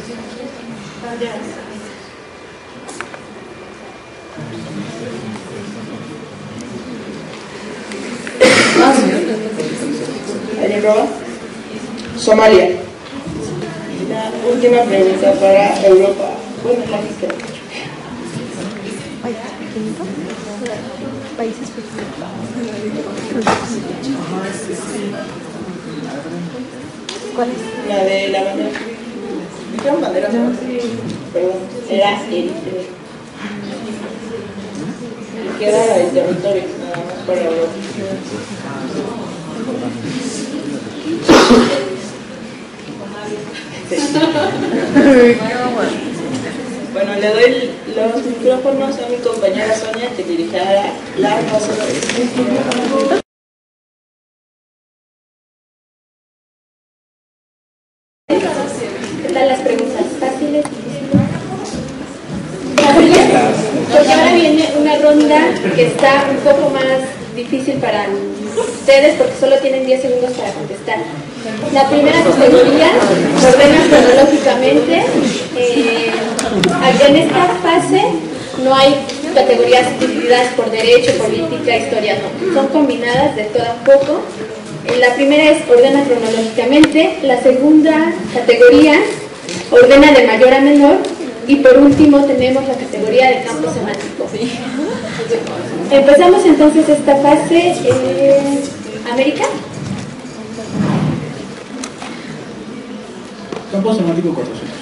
¿Alguien roba? Somalia. La última pregunta para Europa. Bueno, la que queda. Países ¿cuál es? La de la bandera. ¿Dijeron bandera? Perdón, era Eritrea. Y queda el territorio, nada más para Europa. Sí. Bueno, le doy los micrófonos a mi compañera Sonia que dirigirá la fase 2. ¿Qué tal las preguntas? ¿Fáciles? ¿Difíciles? y ahora viene una ronda que está un poco más difícil para ustedes porque solo tienen 10 segundos para contestar. La primera categoría ordena cronológicamente. En esta fase no hay categorías divididas por derecho, política, historia, no. Son combinadas de todo un poco. La primera es ordena cronológicamente. La segunda categoría ordena de mayor a menor. Y por último tenemos la categoría de campo semántico. Empezamos entonces esta fase. ¿América? Campo semántico 400.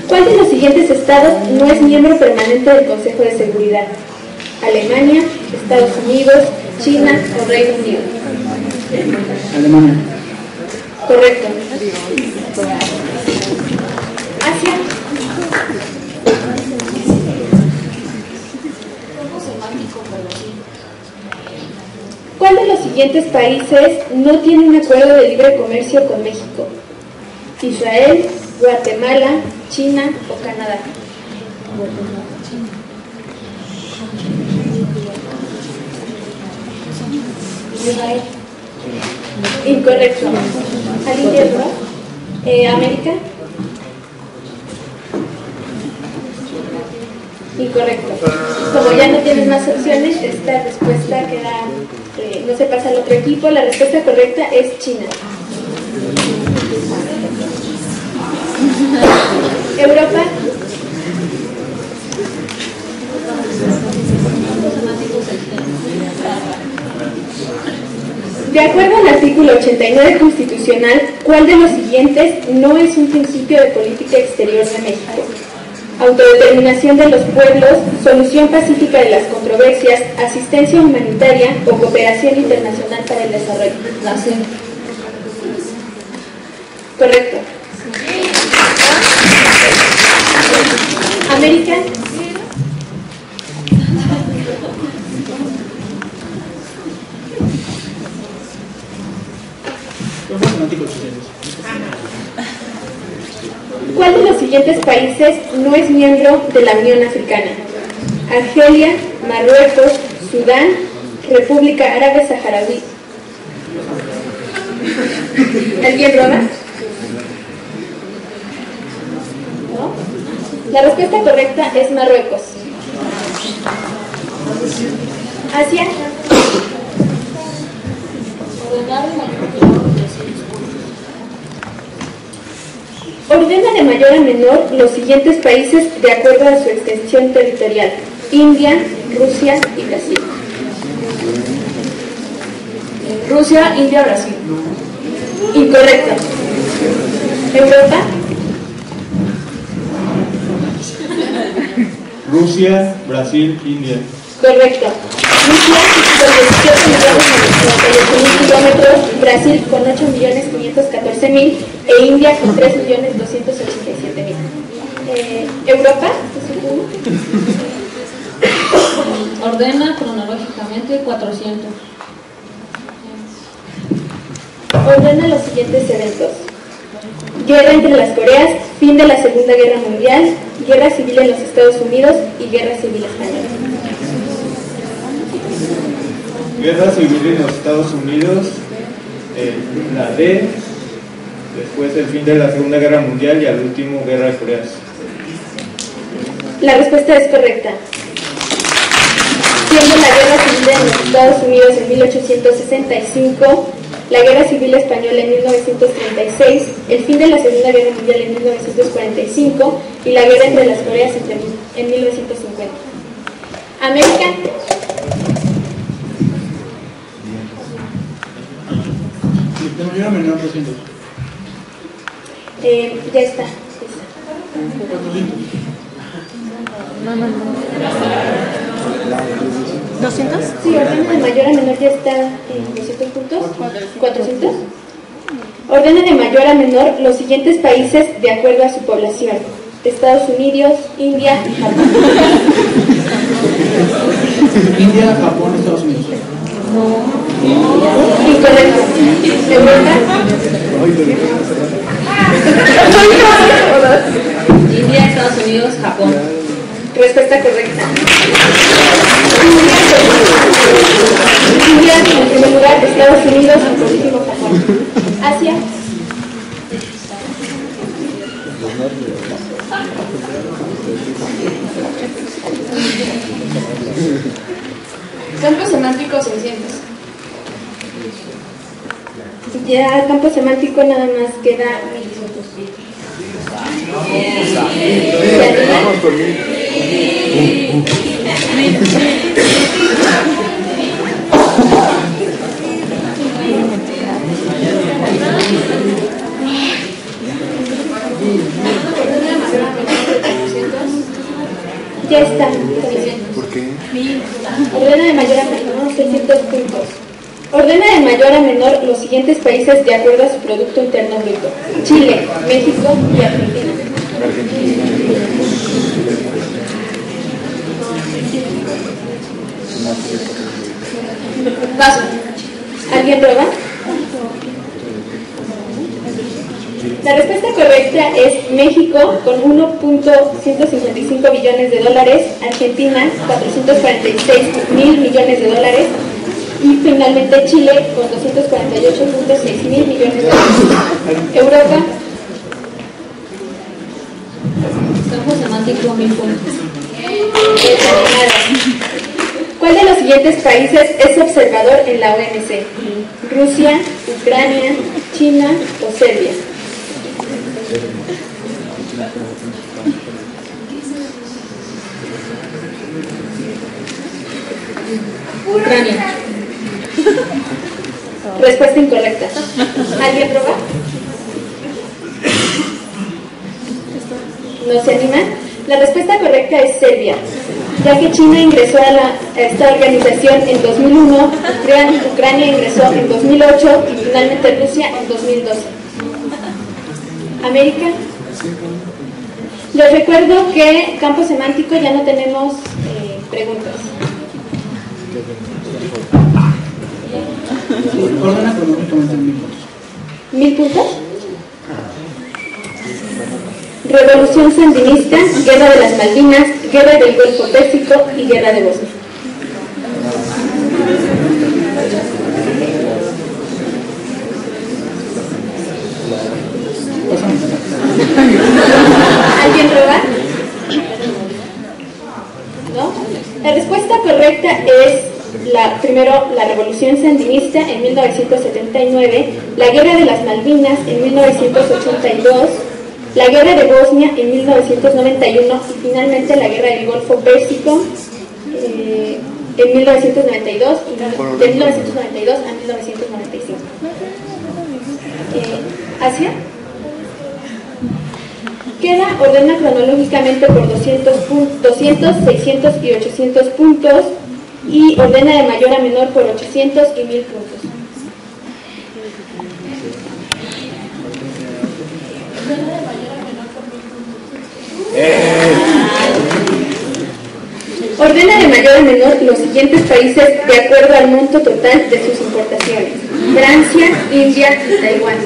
¿Cuál de los siguientes estados no es miembro permanente del Consejo de Seguridad? ¿Alemania, Estados Unidos, China o Reino Unido? Alemania. Correcto. Asia. ¿Cuál de los siguientes países no tiene un acuerdo de libre comercio con México? ¿Israel, Guatemala, China o Canadá? Israel. Incorrecto. ¿Alguien quiere probar? ¿América? Incorrecto. Como ya no tienes más opciones, esta respuesta queda, no se pasa al otro equipo. La respuesta correcta es China. Europa. De acuerdo al artículo 89 constitucional, ¿cuál de los siguientes no es un principio de política exterior de México? Autodeterminación de los pueblos, solución pacífica de las controversias, asistencia humanitaria o cooperación internacional para el desarrollo. Correcto. América. Campo semántico 800. ¿Cuál de los siguientes países no es miembro de la Unión Africana? Argelia, Marruecos, Sudán, República Árabe Saharaui. ¿Alguien roba? ¿No? La respuesta correcta es Marruecos. Asia. Ordena de mayor a menor los siguientes países de acuerdo a su extensión territorial: India, Rusia y Brasil. Rusia, India, Brasil. Incorrecto. Europa. Rusia, Brasil, India. Correcto. Rusia con 17.098.000 kilómetros, Brasil con 8.514.000 e India con 3.287.000. ¿Europa? Ordena cronológicamente 400. Ordena los siguientes eventos: guerra entre las Coreas, fin de la Segunda Guerra Mundial, guerra civil en los Estados Unidos y guerra civil española. Guerra civil en los Estados Unidos, la D, después el fin de la Segunda Guerra Mundial y al último Guerra de Coreas. La respuesta es correcta. Siendo la guerra civil en los Estados Unidos en 1865, la guerra civil española en 1936, el fin de la Segunda Guerra Mundial en 1945 y la guerra entre las Coreas en 1950. América. De mayor a menor 200. Ya está. 400. ¿200? Sí, ordena de mayor a menor ya está en 200 puntos. 400. Ordena de mayor a menor los siguientes países de acuerdo a su población: Estados Unidos, India y Japón. India, Japón, Estados Unidos. Incorrecto. Europa. India, Unidos, Japón. Respuesta correcta. India en primer lugar, Estados Unidos y por último Japón. Asia. Campo semántico 600. Ya el campo semántico nada más queda. Vamos por mí. Ya está. ¿Por qué? Ordena de mayor a menor 600 puntos. Ordena de mayor a menor los siguientes países de acuerdo a su Producto Interno Bruto: Chile, México y Argentina. Paso. ¿Alguien prueba? La respuesta correcta es México con 1.155 billones de dólares, Argentina 446.000 millones de dólares y finalmente Chile con 248.6 mil millones de dólares. Europa. Campo semántico 1000 puntos. ¿Cuál de los siguientes países es observador en la OMC? ¿Rusia, Ucrania, China o Serbia? Ucrania. Respuesta incorrecta. ¿Alguien prueba? ¿No se animan? La respuesta correcta es Serbia, ya que China ingresó a esta organización en 2001, Ucrania ingresó en 2008 y finalmente Rusia en 2012. ¿América? Les recuerdo que campo semántico ya no tenemos preguntas. Ordena cronológicamente 1000 puntos. 1000 puntos. Revolución Sandinista, Guerra de las Malvinas, Guerra del Golfo Pérsico y Guerra de Bosnia. ¿Alguien prueba? ¿No? La respuesta correcta es primero la Revolución Sandinista en 1979, la Guerra de las Malvinas en 1982, la Guerra de Bosnia en 1991 y finalmente la Guerra del Golfo Pérsico en 1992 y de 1992 a 1995. ¿Asia? Queda ordena cronológicamente por 200, 600 y 800 puntos y ordena de mayor a menor por 800 y 1000 puntos. Ordena de mayor a menor los siguientes países de acuerdo al monto total de sus importaciones: Francia, India y Taiwán.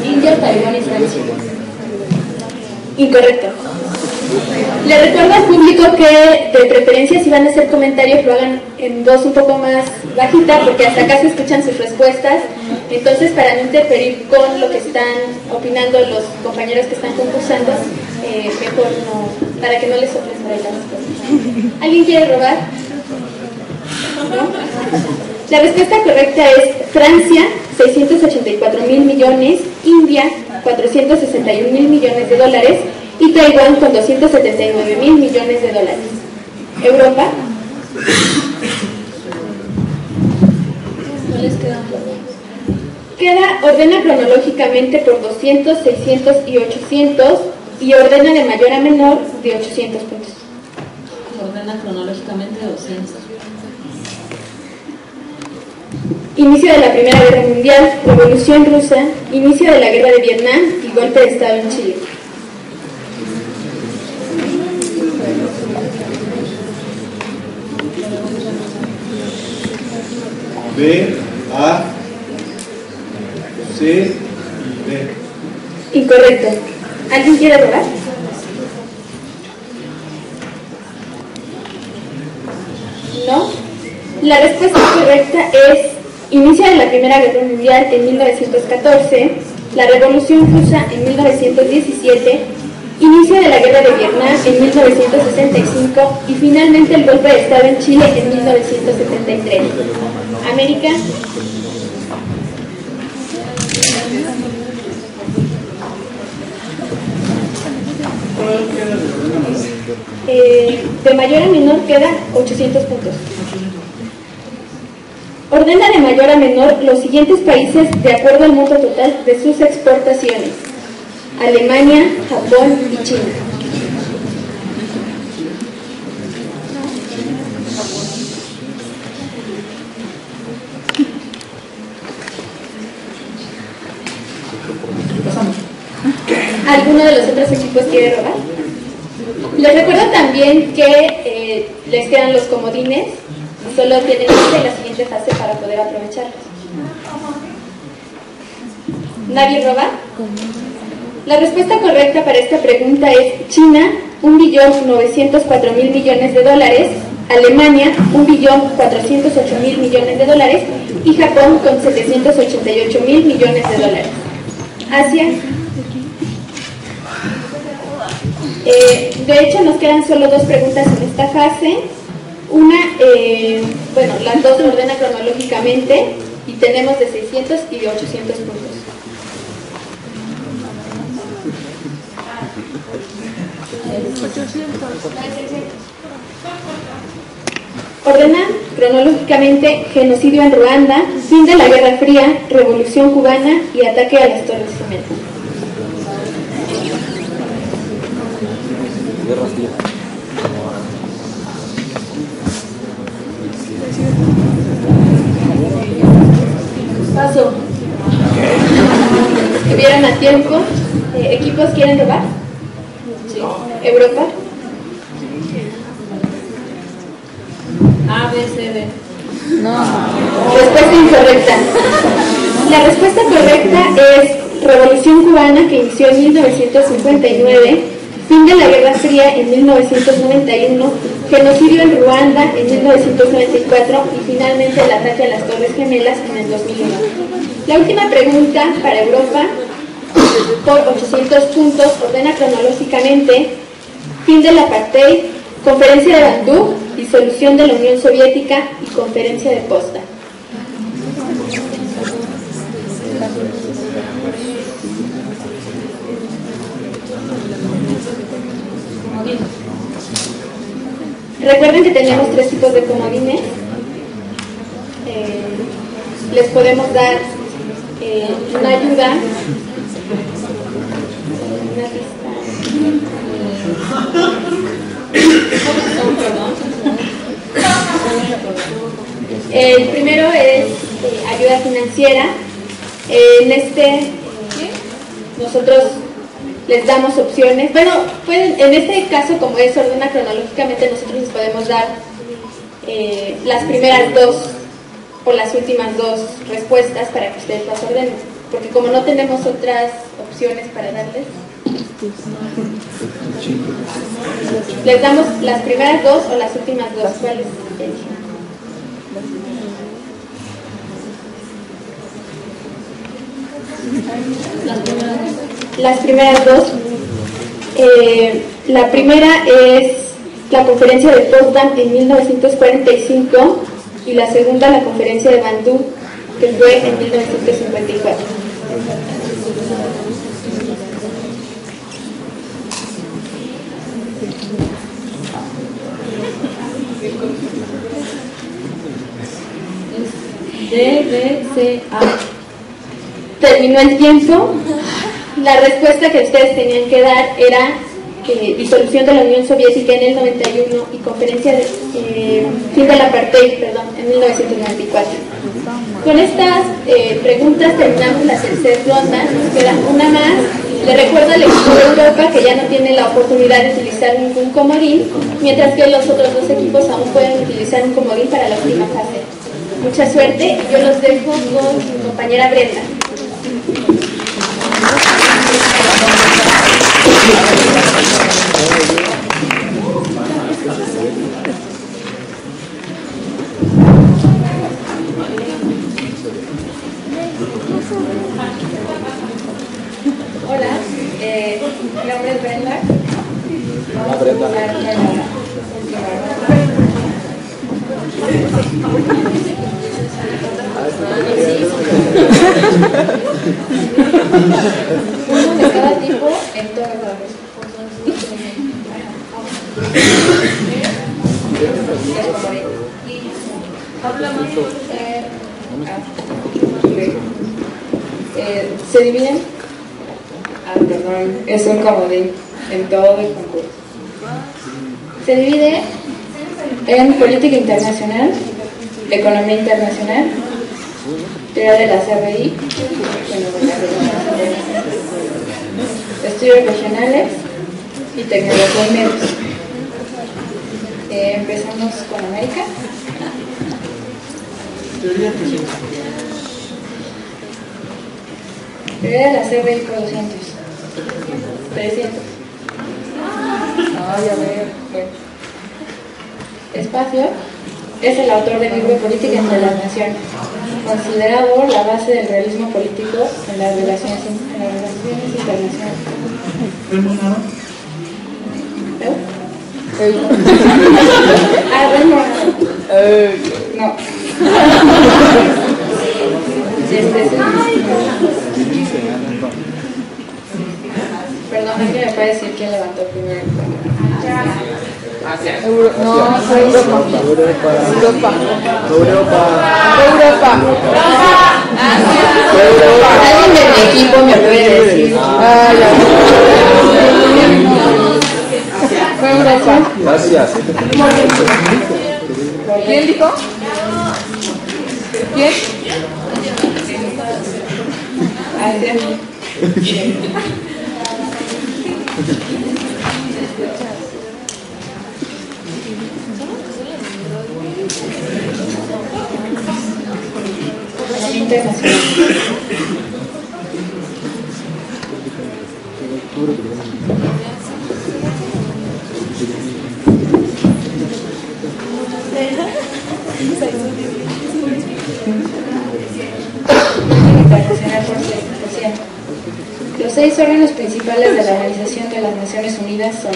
India, Taiwán y Francia. Incorrecto. Le recuerdo al público que de preferencia si van a hacer comentarios lo hagan en voz un poco más bajita porque hasta acá se escuchan sus respuestas. Entonces, para no interferir con lo que están opinando los compañeros que están concursando, mejor no, para que no les soplen por ahí las respuestas. ¿Alguien quiere robar? ¿No? La respuesta correcta es Francia, 684.000 millones, India, 461.000 millones de dólares y Taiwán con 279.000 millones de dólares. ¿Europa? ¿No les quedan? Ordena cronológicamente por 200, 600 y 800 y ordena de mayor a menor de 800 puntos. Ordena cronológicamente 200. Inicio de la Primera Guerra Mundial, Revolución Rusa, inicio de la Guerra de Vietnam y golpe de Estado en Chile. B, A, C y D. Incorrecto. ¿Alguien quiere robar? ¿No? La respuesta correcta es: inicio de la Primera Guerra Mundial en 1914, la Revolución Rusa en 1917, inicio de la Guerra de Vietnam en 1965 y finalmente el golpe de Estado en Chile en 1973. América. De mayor a menor queda 800 puntos. Ordena de mayor a menor los siguientes países de acuerdo al monto total de sus exportaciones: Alemania, Japón y China. ¿Alguno de los otros equipos quiere robar? Les recuerdo también que les quedan los comodines y solo tienen la siguiente fase para poder aprovecharlos. ¿Nadie roba? La respuesta correcta para esta pregunta es China, 1.904.000 millones de dólares, Alemania, 1.408.000 millones de dólares y Japón con 788.000 millones de dólares. Asia. De hecho, nos quedan solo dos preguntas en esta fase. Una, bueno, las dos se ordenan cronológicamente y tenemos de 600 y de 800 puntos. Ordena cronológicamente: genocidio en Ruanda, fin de la Guerra Fría, Revolución Cubana y ataque a las Torres Gemelas. Paso. ¿Estuvieron a tiempo? ¿Equipos quieren robar? Sí. ¿Europa? A, B, C, D. No. Respuesta incorrecta. La respuesta correcta es Revolución Cubana, que inició en 1959, fin de la Guerra Fría en 1991, genocidio en Ruanda en 1994 y finalmente el ataque a las Torres Gemelas en el 2001. La última pregunta para Europa, por 800 puntos, ordena cronológicamente: fin del apartheid, conferencia de Bandung, disolución de la Unión Soviética y conferencia de Potsdam. Recuerden que tenemos tres tipos de comodines. Les podemos dar una ayuda, una El primero es ayuda financiera. En este nosotros les damos opciones. Bueno, pueden, en este caso, como es ordena cronológicamente, nosotros les podemos dar las primeras dos o las últimas dos respuestas para que ustedes las ordenen, porque como no tenemos otras opciones para darles, les damos las primeras dos o las últimas dos. ¿Cuáles eligen? Las primeras dos. La primera es la conferencia de Potsdam en 1945 y la segunda la conferencia de Bandung, que fue en 1954. D, B, C, A. Terminó el tiempo. La respuesta que ustedes tenían que dar era disolución de la Unión Soviética en el 91 y conferencia de fin del apartheid, perdón, en 1994. Con estas preguntas terminamos la tercera ronda. Nos queda una más. Les recuerdo al equipo de Europa que ya no tiene la oportunidad de utilizar ningún comodín, mientras que los otros dos equipos aún pueden utilizar un comodín para la última fase. Mucha suerte y yo los dejo con mi compañera Brenda. Mi nombre es Brenda. Hola, Brenda. Uno de cada tipo en todas las se dividen. Perdón, es un comodín en todo el concurso. Se divide en política internacional, economía internacional, teoría de la CRI, estudios regionales y tecnología y medios. Empezamos con América. Teoría que sí. Teoría de la CRI por 200. 300. Ay, a ver. Bueno. Espacio es el autor del libro Política entre las Naciones, considerado la base del realismo político en las relaciones internacionales. ¿Remunerado? No. Perdón, ¿alguien me puede decir quién levantó primero? No, fue Europa. ¿Alguien de mi equipo me puede decir? Fue Europa. Gracias. ¿Quién dijo? ¿Quién? Internacional. Internacional por 100%. Los 6 órganos principales de la Organización de las Naciones Unidas son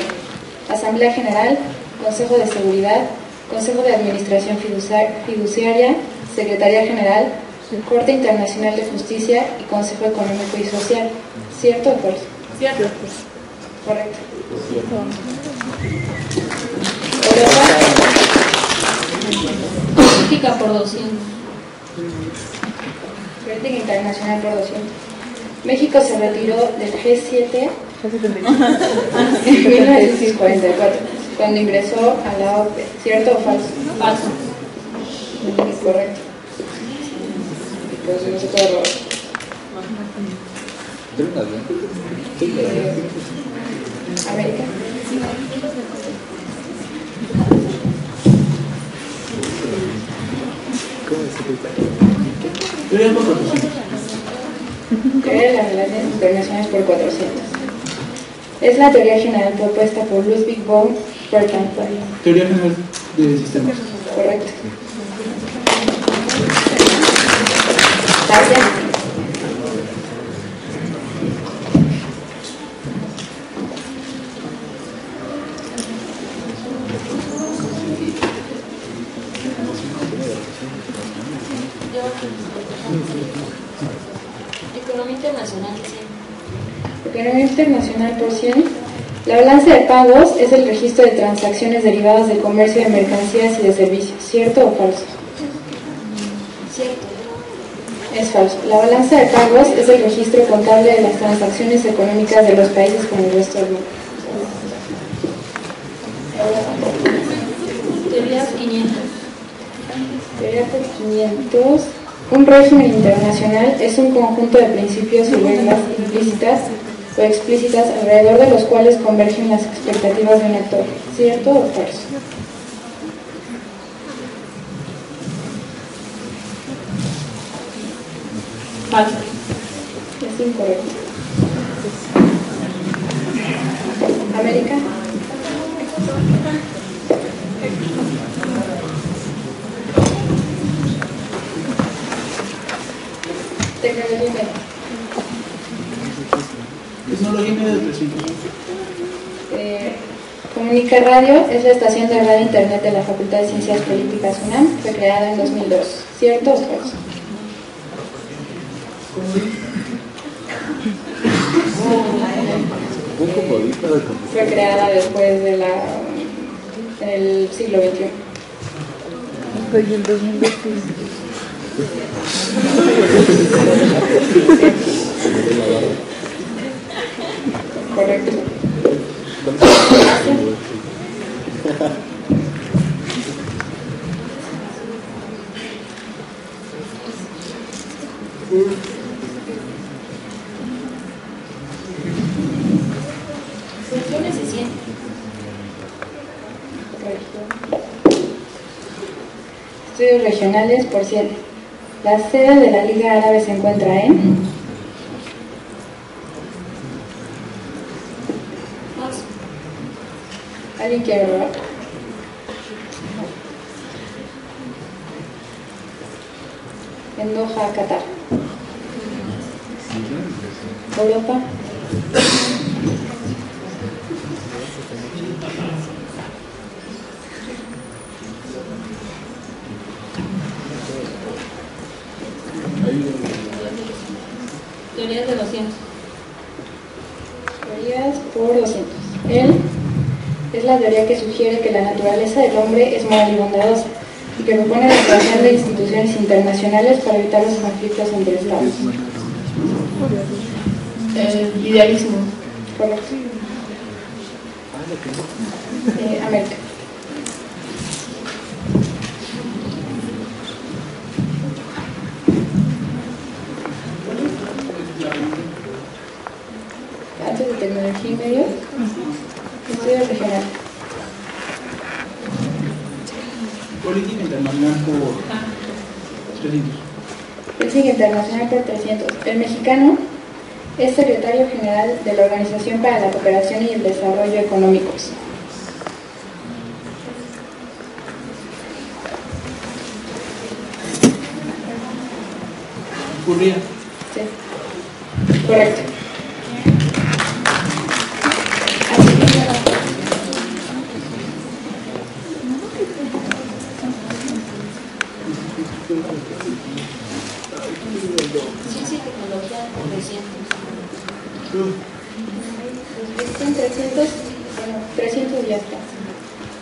Asamblea General, Consejo de Seguridad, Consejo de Administración Fiduciaria, Secretaría General, Corte Internacional de Justicia y Consejo Económico y Social. ¿Cierto o falso? Cierto. Correcto. Política por 200. Política internacional por 200. México se retiró del G7 en 1944, cuando ingresó a la OPE. ¿Cierto o falso? Falso. Correcto. Entonces no se puede robar. América. Teoría por 400. Teoría de las relaciones internacionales por 400. Es la teoría general propuesta por Ludwig von Bertalanffy. Teoría general de sistemas. Correcto. Gracias. Economía internacional, sí. Economía internacional por 100. La balanza de pagos es el registro de transacciones derivadas del comercio de mercancías y de servicios. ¿Cierto o falso? Cierto. Es falso. La balanza de pagos es el registro contable de las transacciones económicas de los países con el resto del mundo. Teoría 500. Teoría por 500. Un régimen internacional es un conjunto de principios y reglas implícitas o explícitas alrededor de los cuales convergen las expectativas de un actor. ¿Cierto o falso? Falso. Es incorrecto. América. Tecnología y medios. Tecnología y medios de 300. Comunica Radio es la estación de radio internet de la Facultad de Ciencias Políticas UNAM, fue creada en 2002. ¿Cierto o falso? Fue creada después de del siglo XXI. Estoy en 2002. Correcto. Funciones y 100. Estudios regionales por 7. La sede de la Liga Árabe se encuentra en... ¿Alguien quiere probar? En Doha, Qatar. Europa. Teorías de 200. Teorías por 200. Él es la teoría que sugiere que la naturaleza del hombre es moral y bondadosa y que propone la creación de instituciones internacionales para evitar los conflictos entre estados. El idealismo. Correcto. América. Antes de tecnología y medios, estudios regionales. Política internacional por 300. Política internacional por 300. El mexicano es secretario general de la Organización para la Cooperación y el Desarrollo Económicos. Ocurría. Sí. Correcto. Ciencia y tecnología por 200. Son 300, bueno, 300 ya está.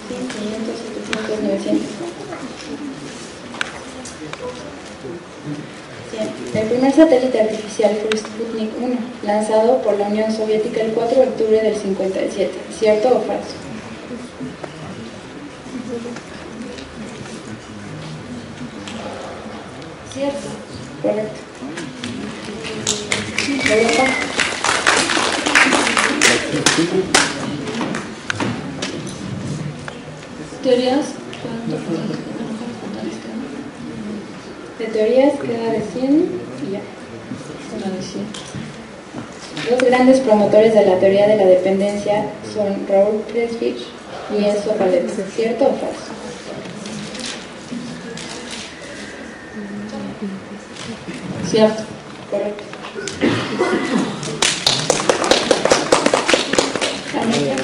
Sí, 500, 700, 900. Sí. El primer satélite artificial fue Sputnik 1, lanzado por la Unión Soviética el 4 de octubre del 57. ¿Cierto o falso? Cierto. Correcto. Europa. Teorías. De teorías queda de 100 y ya. Una de 100. Los grandes promotores de la teoría de la dependencia son Raúl Pressfield y Enzo Paletta. ¿Cierto o falso? Cierto. Correcto. América.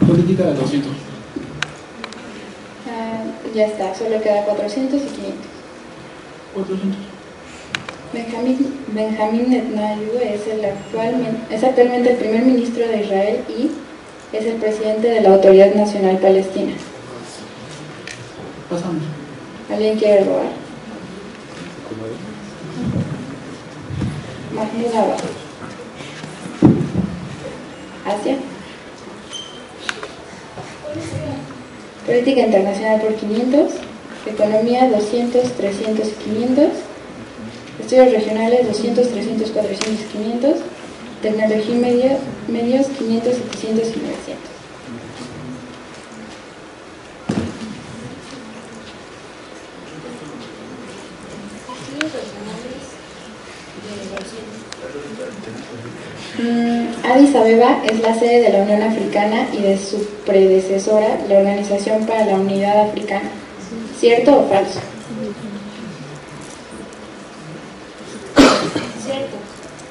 Política de 200. Ya está, solo queda 400 y 500. 400. Benjamín Netanyahu es actualmente el primer ministro de Israel y es el presidente de la Autoridad Nacional Palestina. Pasamos. ¿Alguien quiere robar? Mahmoud Abbas. Asia. Política internacional por 500. Economía 200, 300 y 500. Estudios regionales 200, 300, 400 y 500. Tecnología y medios 500, 700 y 900. Estudios regionales de 200. Addis Abeba es la sede de la Unión Africana y de su predecesora, la Organización para la Unidad Africana. ¿Cierto o falso?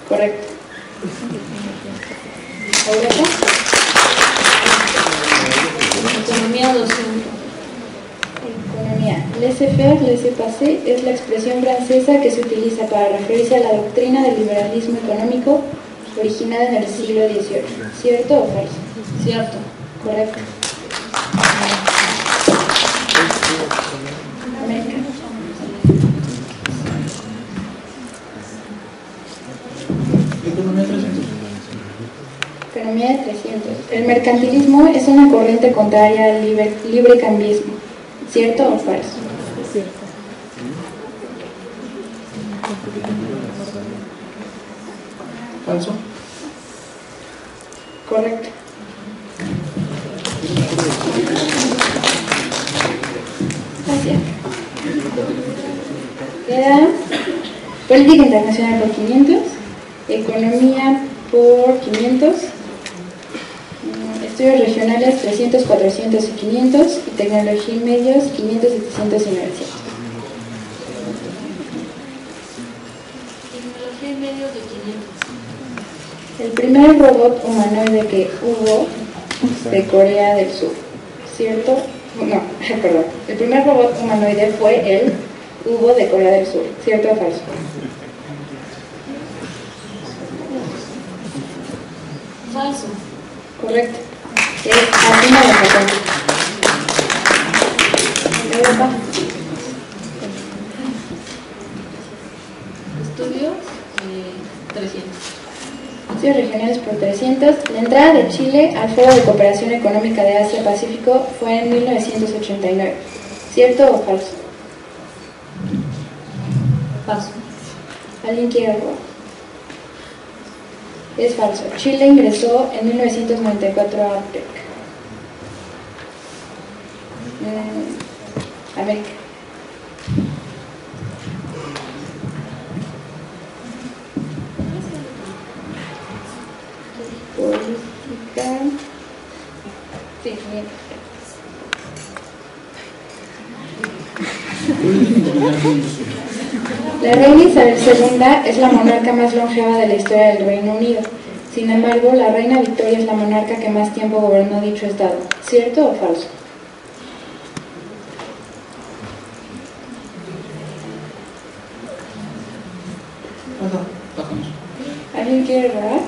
Correcto. Europa. Economía 200. Economía. Laissez-faire, laissez-passer es la expresión francesa que se utiliza para referirse a la doctrina del liberalismo económico originada en el siglo XVIII. ¿Cierto o falso? Cierto. Correcto. América. Economía 300. Economía de 300. El mercantilismo es una corriente contraria al libre cambismo. ¿Cierto o falso? Cierto. Falso. Correcto. Gracias. Queda política internacional por 500, economía por 500, estudios regionales 300, 400 y 500, y tecnología y medios 500, 700 y 900. Tecnología y medios de 500. El primer robot humanoide que hubo de Corea del Sur, ¿cierto? No, perdón. El primer robot humanoide fue el Hubo de Corea del Sur, ¿cierto o falso? Falso. Correcto. Es Athena de Japón. Europa. Estudios 300. Estudios regionales por 300. La entrada de Chile al Foro de Cooperación Económica de Asia-Pacífico fue en 1989. ¿Cierto o falso? Falso. ¿Alguien quiere algo? Es falso. Chile ingresó en 1994 a APEC. América. Política. Sí, bien. La reina Isabel II es la monarca más longeva de la historia del Reino Unido. Sin embargo, la reina Victoria es la monarca que más tiempo gobernó dicho estado. ¿Cierto o falso? ¿Alguien quiere robar?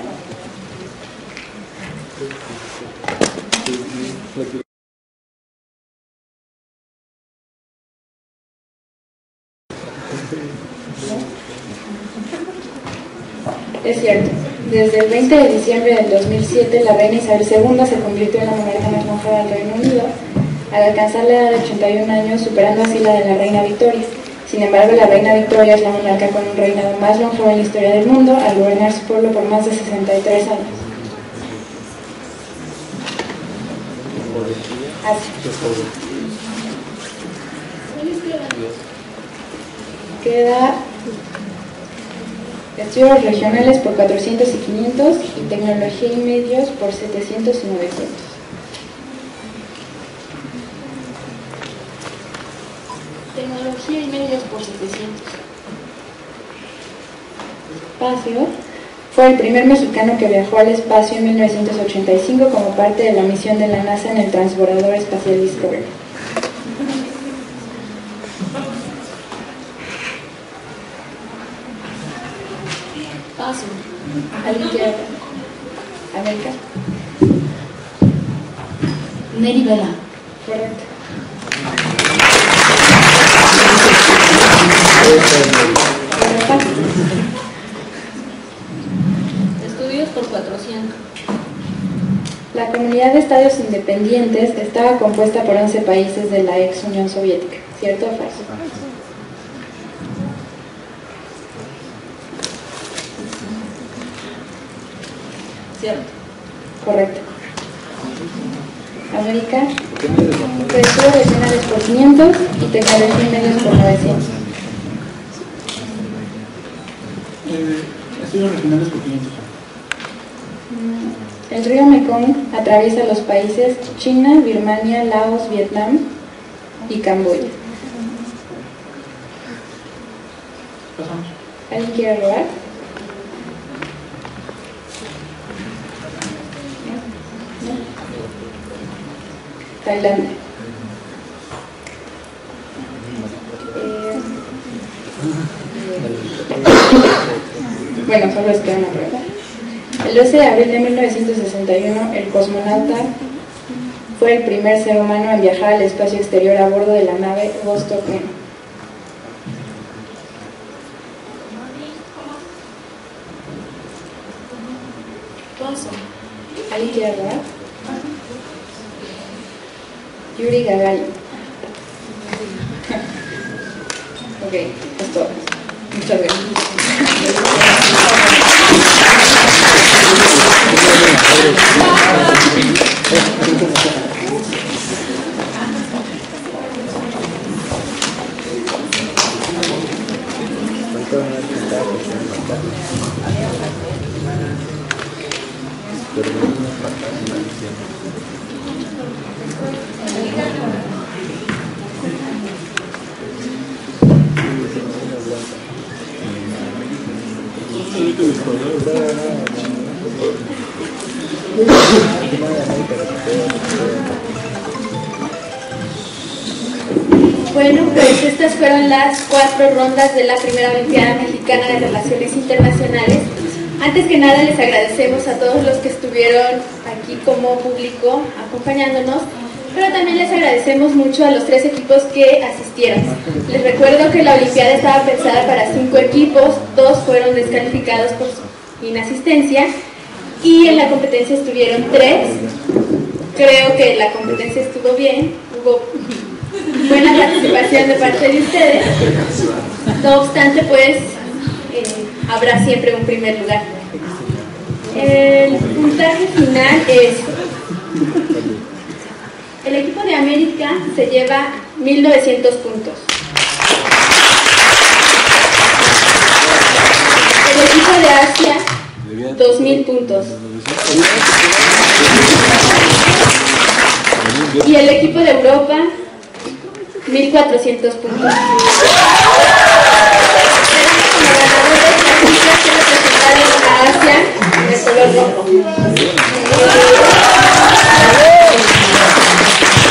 Es cierto. Desde el 20 de diciembre del 2007, la reina Isabel II se convirtió en la monarca más longeva del Reino Unido, al alcanzar la edad de 81 años, superando así la de la reina Victoria. Sin embargo, la reina Victoria es la monarca con un reinado más longevo en la historia del mundo, al gobernar su pueblo por más de 63 años. Queda estudios regionales por 400 y 500 y tecnología y medios por 700 y 900. Tecnología y medios por 700. Espacio. Fue el primer mexicano que viajó al espacio en 1985 como parte de la misión de la NASA en el transbordador espacial Discovery. Paso. ¿Alguien quiere? ¿América? Neri Vela. Correcto. Europa. Estudios por 400. La comunidad de estados independientes estaba compuesta por 11 países de la ex Unión Soviética. ¿Cierto o falso? Cierto. Correcto. América. Estudios regionales por 500 y tecnología y medios por 900. Estudios regionales por 500. El río Mekong atraviesa los países China, Birmania, Laos, Vietnam y Camboya. Pasamos. ¿Alguien quiere robar? Tailandia. Bueno, solo les queda una prueba. El 12 de abril de 1961, el cosmonauta fue el primer ser humano en viajar al espacio exterior a bordo de la nave Vostok 1. ¿Alguien quiere hablar? Yuri Gagarin. Ok, es todo. Muchas gracias. Bueno, pues estas fueron las 4 rondas de la primera Olimpiada Mexicana de Relaciones Internacionales. Antes que nada les agradecemos a todos los que estuvieron aquí como público acompañándonos, pero también les agradecemos mucho a los 3 equipos que asistieron. Les recuerdo que la Olimpiada estaba pensada para 5 equipos, 2 fueron descalificados por su inasistencia y en la competencia estuvieron 3. Creo que la competencia estuvo bien, hubo buena participación de parte de ustedes. No obstante, pues habrá siempre un primer lugar. El puntaje final es: el equipo de América se lleva 1900 puntos. El equipo de Asia, 2000 puntos. Y el equipo de Europa, 1400 puntos. Como ganadores, la cifra que representaron a Asia de color rojo.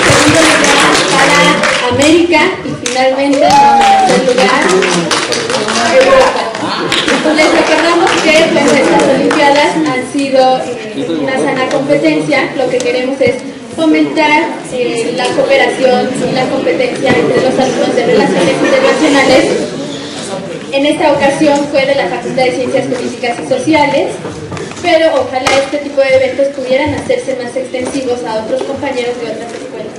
Segundo lugar para América y finalmente en tercer lugar Europa. Les recordamos que pues, estas Olimpiadas han sido una sana competencia. Lo que queremos es fomentar la cooperación y la competencia entre los alumnos de Relaciones Internacionales. En esta ocasión fue de la Facultad de Ciencias Políticas y Sociales, pero ojalá este tipo de eventos pudieran hacerse más extensivos a otros compañeros de otras escuelas.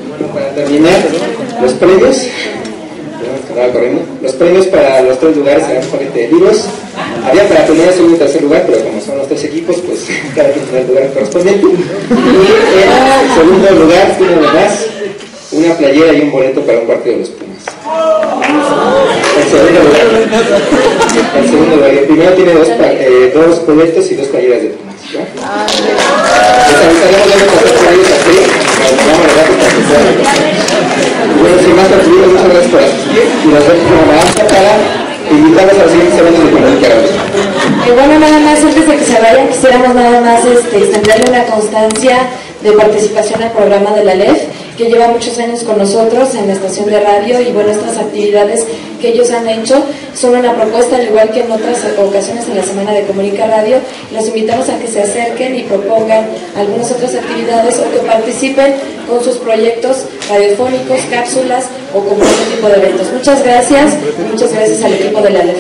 Bueno, para terminar, los premios. Los premios para los 3 lugares serán un paquete de libros. Había para primer, segundo y tercer lugar, pero como son los 3 equipos, pues cada quien tiene el lugar correspondiente. Y en segundo lugar tiene además una playera y un boleto para un partido de los Pumas. El segundo lugar. El primero tiene 2 boletos y 2 playeras de Pumas. ¿Ya? Les avisaremos dónde pasar por ellos aquí. Bueno, sin más preámbulos, muchas gracias por asistir y nos vemos como maestra para invitarlos a los siguientes eventos de Comunica Radio. Bueno, nada más, antes de que se vayan, quisiéramos nada más extenderle una constancia de participación al programa de la LEF, que lleva muchos años con nosotros en la estación de radio, y bueno, estas actividades que ellos han hecho son una propuesta, al igual que en otras ocasiones en la semana de Comunica Radio. Los invitamos a que se acerquen y propongan algunas otras actividades o que participen con sus proyectos radiofónicos, cápsulas o con otro tipo de eventos. Muchas gracias y muchas gracias al equipo de la LEF.